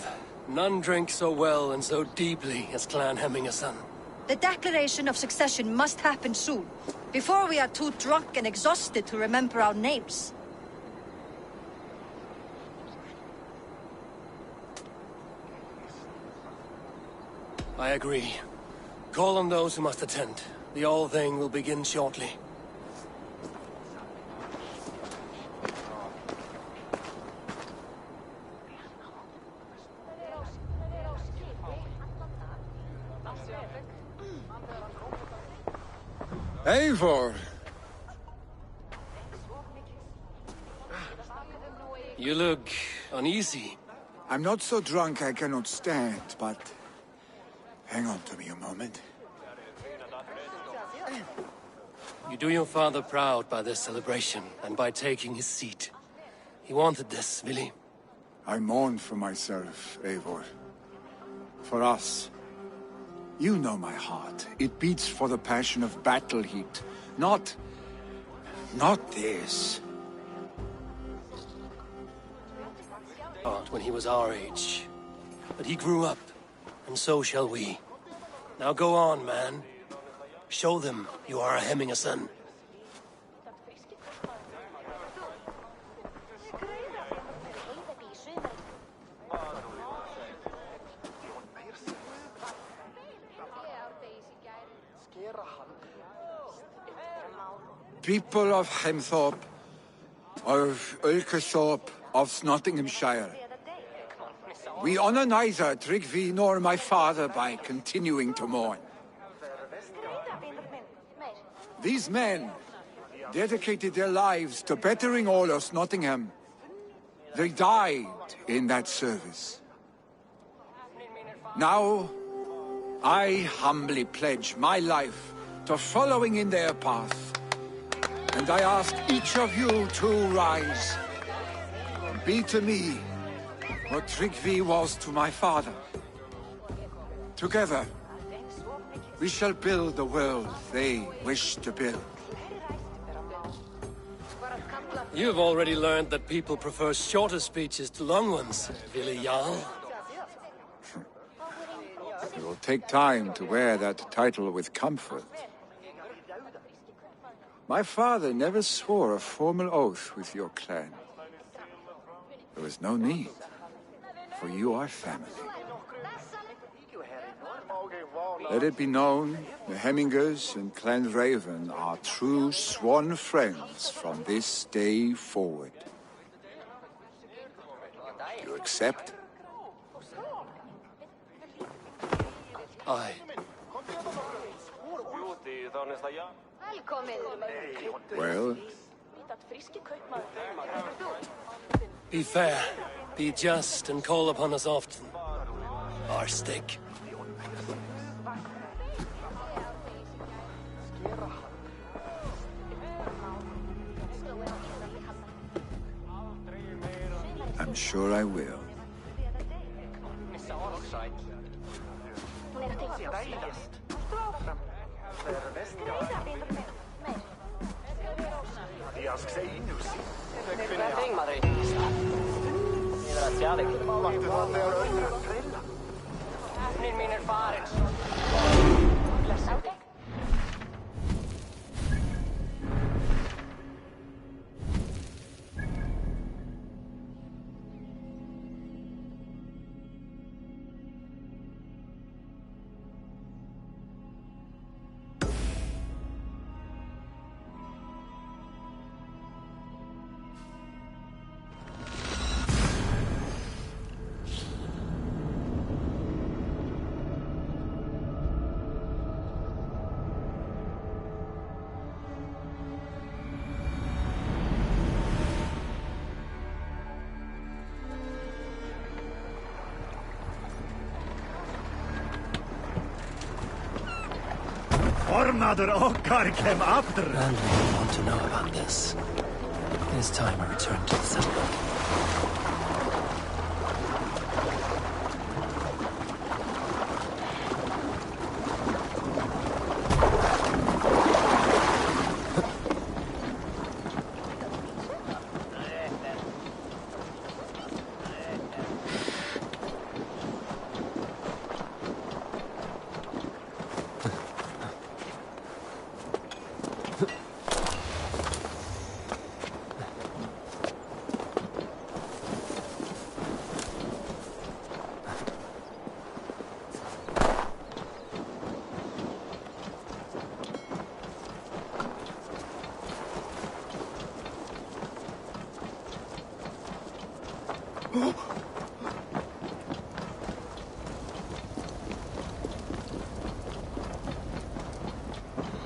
None drink so well and so deeply as Clan Hemmingason. The declaration of succession must happen soon, before we are too drunk and exhausted to remember our names. I agree. Call on those who must attend. The All Thing will begin shortly. Eivor! You look uneasy. I'm not so drunk I cannot stand, but... hang on to me a moment. You do your father proud by this celebration, and by taking his seat. He wanted this, Willi. I mourn for myself, Eivor. For us. You know my heart. It beats for the passion of battle heat. Not this. When he was our age. But he grew up, and so shall we. Now go on, man. Show them you are a Hemmingason. People of Hemthorpe, of Ulkerthorpe, of Nottinghamshire. We honor neither Tryggvi nor my father by continuing to mourn. These men dedicated their lives to bettering all of Nottingham. They died in that service. Now, I humbly pledge my life to following in their path. And I ask each of you to rise. And be to me what Tryggvi was to my father. Together, we shall build the world they wish to build. You've already learned that people prefer shorter speeches to long ones, Willi Jarl. It will take time to wear that title with comfort. My father never swore a formal oath with your clan. There was no need, for you are family. Let it be known, the Hemmingers and Clan Raven are true sworn friends from this day forward. You accept? Aye. Well? Be fair, be just, and call upon us often. Our stick. I'm sure I will. Formader Okkar came after. And we want to know about this. It is time I return to the settlement.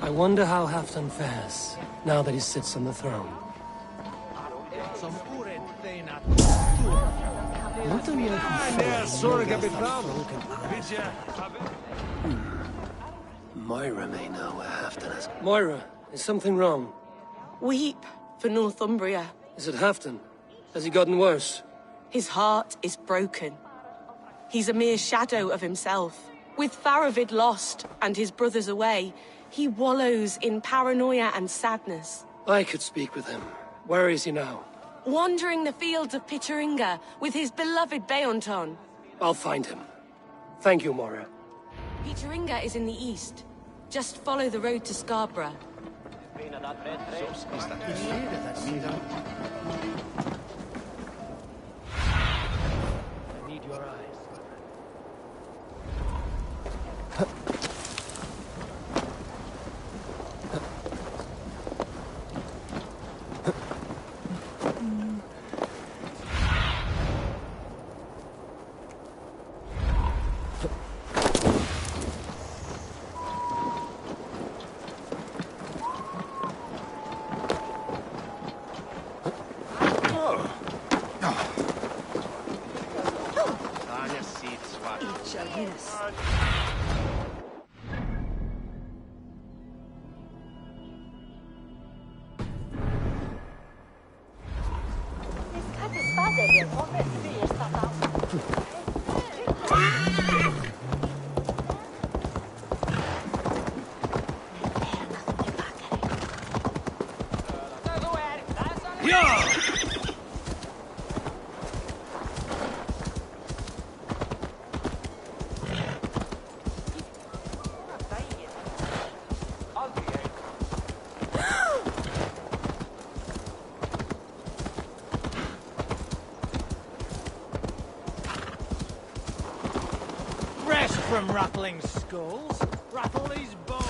I wonder how Halfdan fares, now that he sits on the throne. Moira may know where Halfdan is. Moira, is something wrong? Weep for Northumbria. Is it Halfdan? Has he gotten worse? His heart is broken. He's a mere shadow of himself. With Faravid lost and his brothers away, he wallows in paranoia and sadness. I could speak with him. Where is he now? Wandering the fields of Pittaringa with his beloved Beonton. I'll find him. Thank you, Moira. Pittaringa is in the east. Just follow the road to Scarborough. I need your eyes. It shall hit us. From rattling skulls, rattle these bones.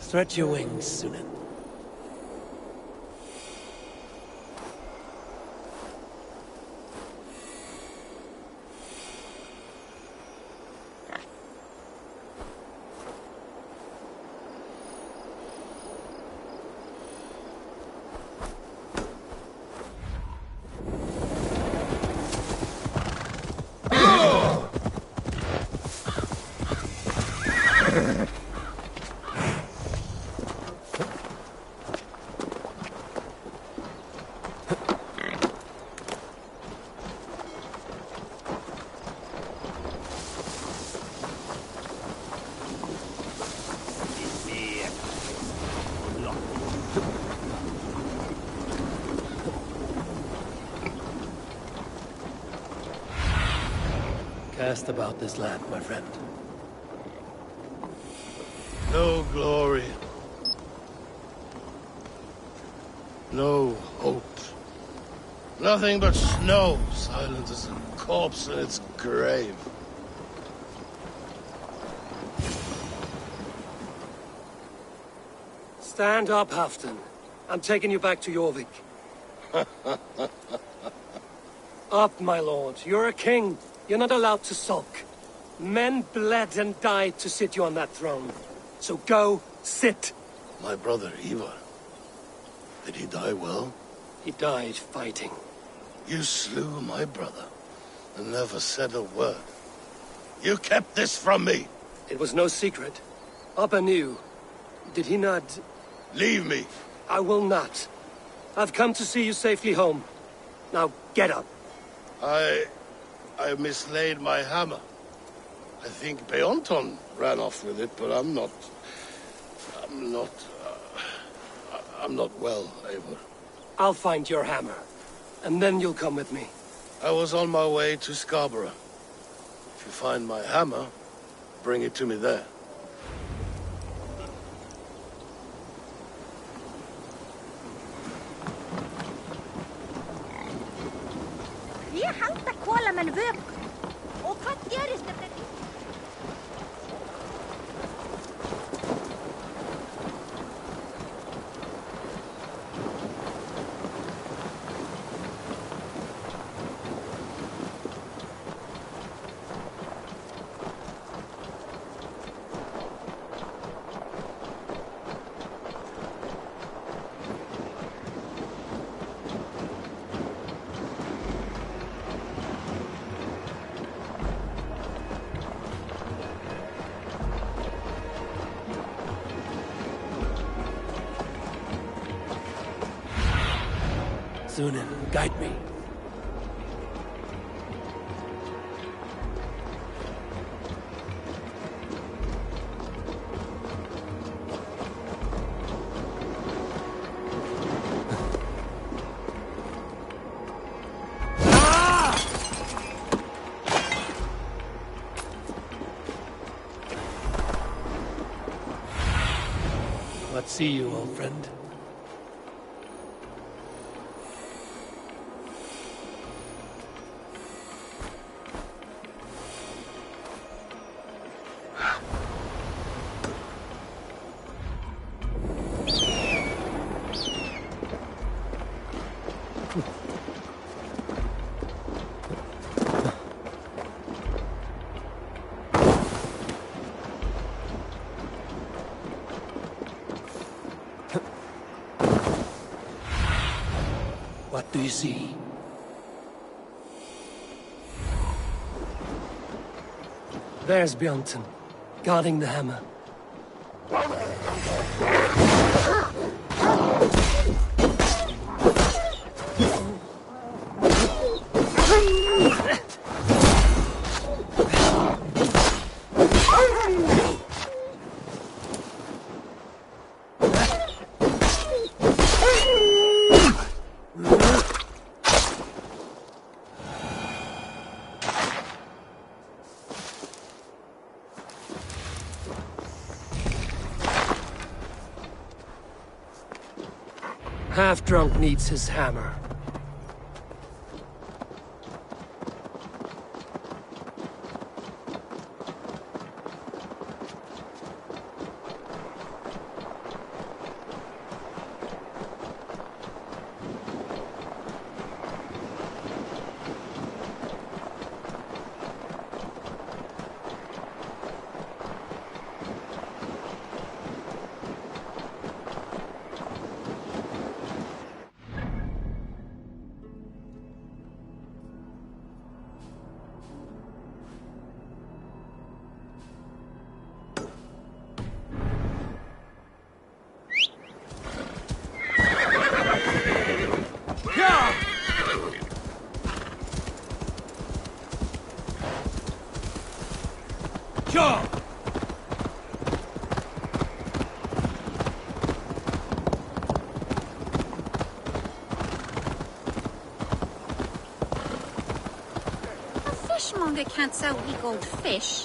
Stretch your wings, Sunan. Cast about this land, my friend. No glory. No hope. Nothing but snow, silent as a corpse in its grave. Stand up, Halfdan. I'm taking you back to Jorvik. Up, my lord. You're a king. You're not allowed to sulk. Men bled and died to sit you on that throne. So go, sit. My brother, Ivar. Did he die well? He died fighting. You slew my brother and never said a word. You kept this from me. It was no secret. Appa knew. Did he not... Leave me. I will not. I've come to see you safely home. Now, get up. I mislaid my hammer. I think Beonton ran off with it, but I'm not well, Eivor. I'll find your hammer, and then you'll come with me. I was on my way to Scarborough. If you find my hammer, bring it to me there. en vök. Og hvað gerist ef þeir... Sunan, guide me. What see you, old friend? What do you see? There's Bjornson, guarding the hammer. Half-drunk needs his hammer. Fishmonger can't sell weak old fish.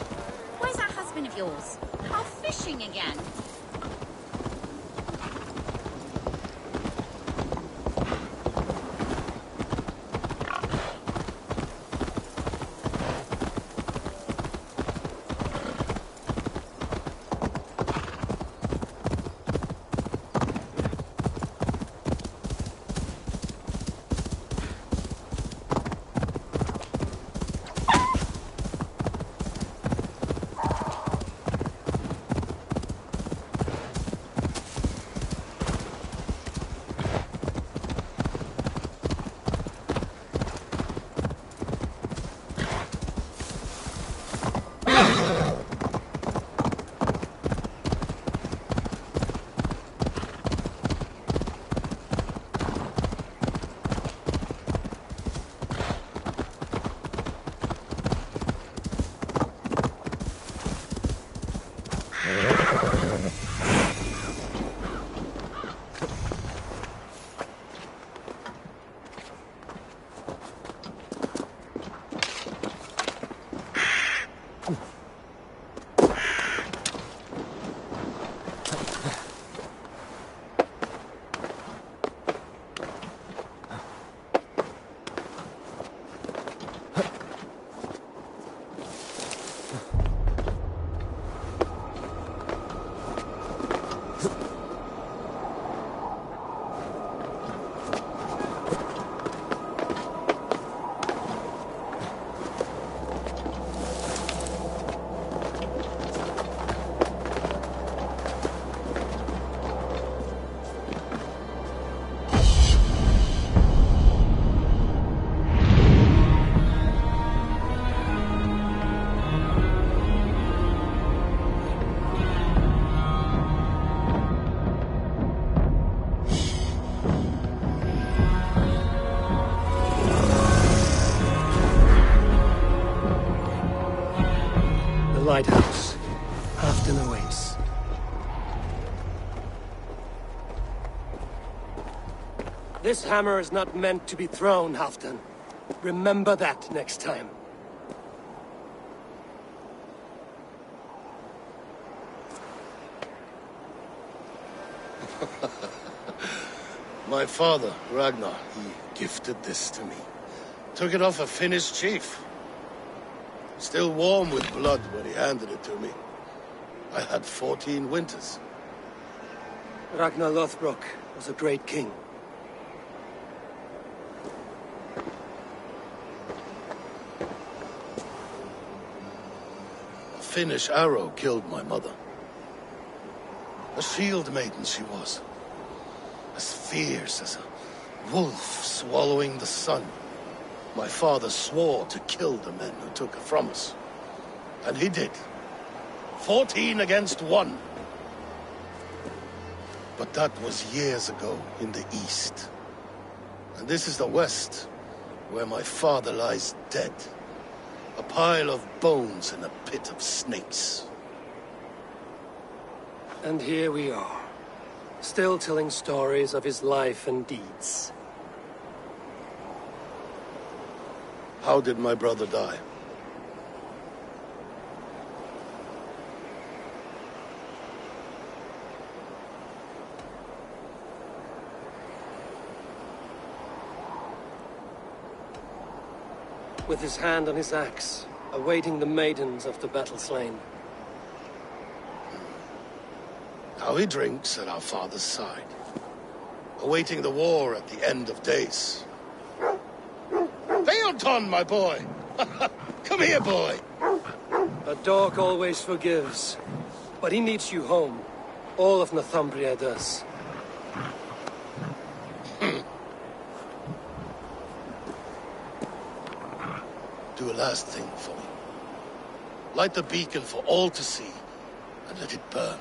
Where's that husband of yours? Off fishing again. Lighthouse. Halfdan awaits. This hammer is not meant to be thrown, Halfdan. Remember that next time. My father, Ragnar, he gifted this to me. Took it off a Finnish chief. Still warm with blood when he handed it to me. I had 14 winters. Ragnar Lothbrok was a great king. A Finnish arrow killed my mother. A shield maiden she was. As fierce as a wolf swallowing the sun. My father swore to kill the men who took her from us. And he did. 14 against 1. But that was years ago in the east. And this is the west, where my father lies dead. A pile of bones in a pit of snakes. And here we are, still telling stories of his life and deeds. How did my brother die? With his hand on his axe, awaiting the maidens of the battle slain. How he drinks at our father's side, awaiting the war at the end of days. Theoton, my boy! Come here, boy! A dog always forgives, but he needs you home. All of Northumbria does. Do a last thing for me. Light the beacon for all to see, and let it burn.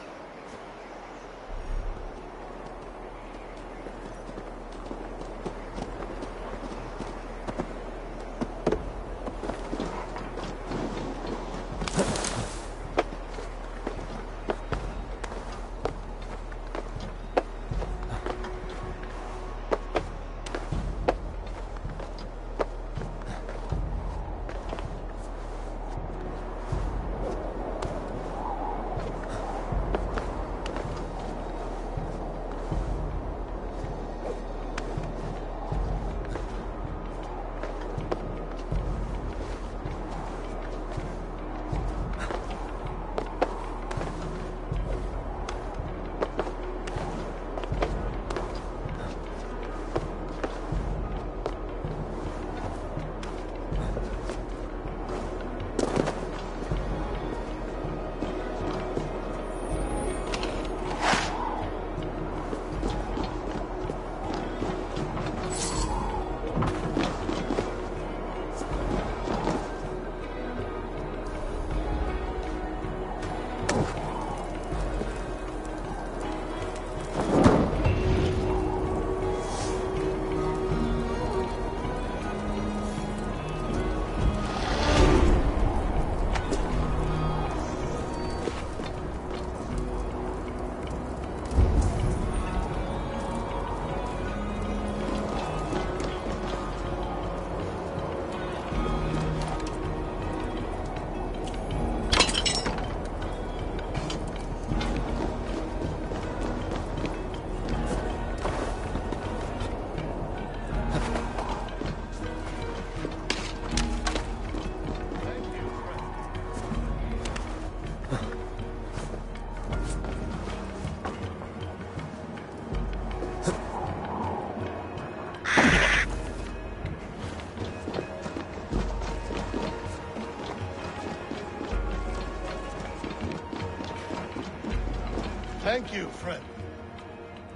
Thank you, friend.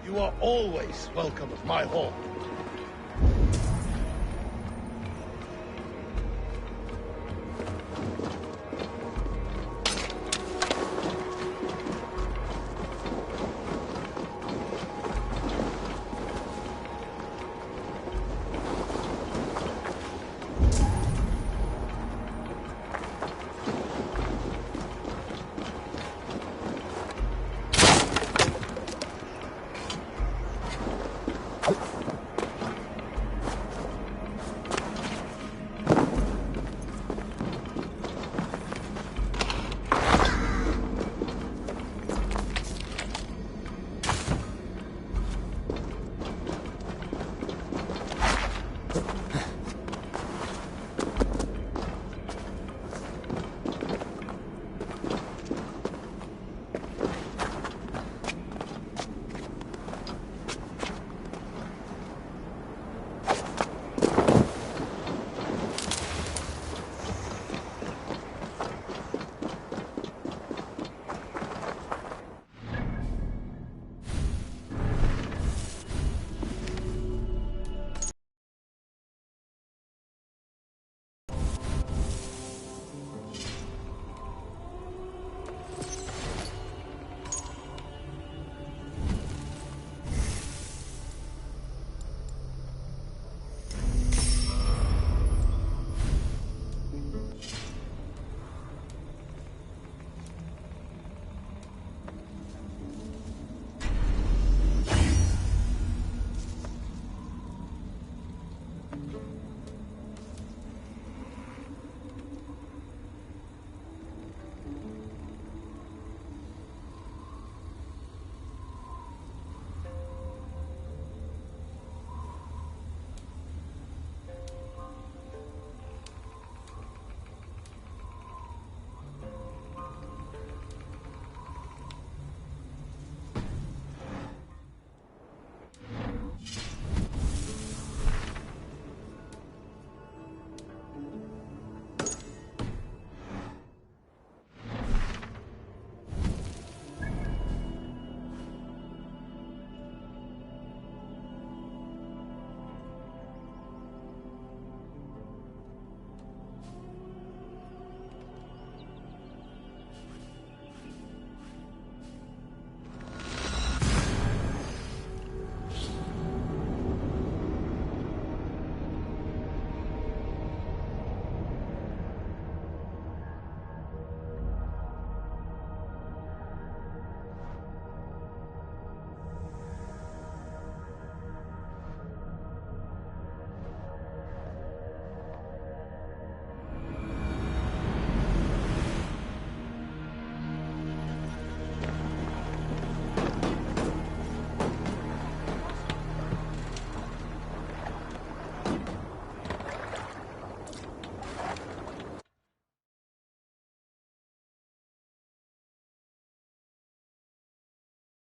You are always welcome at my hall.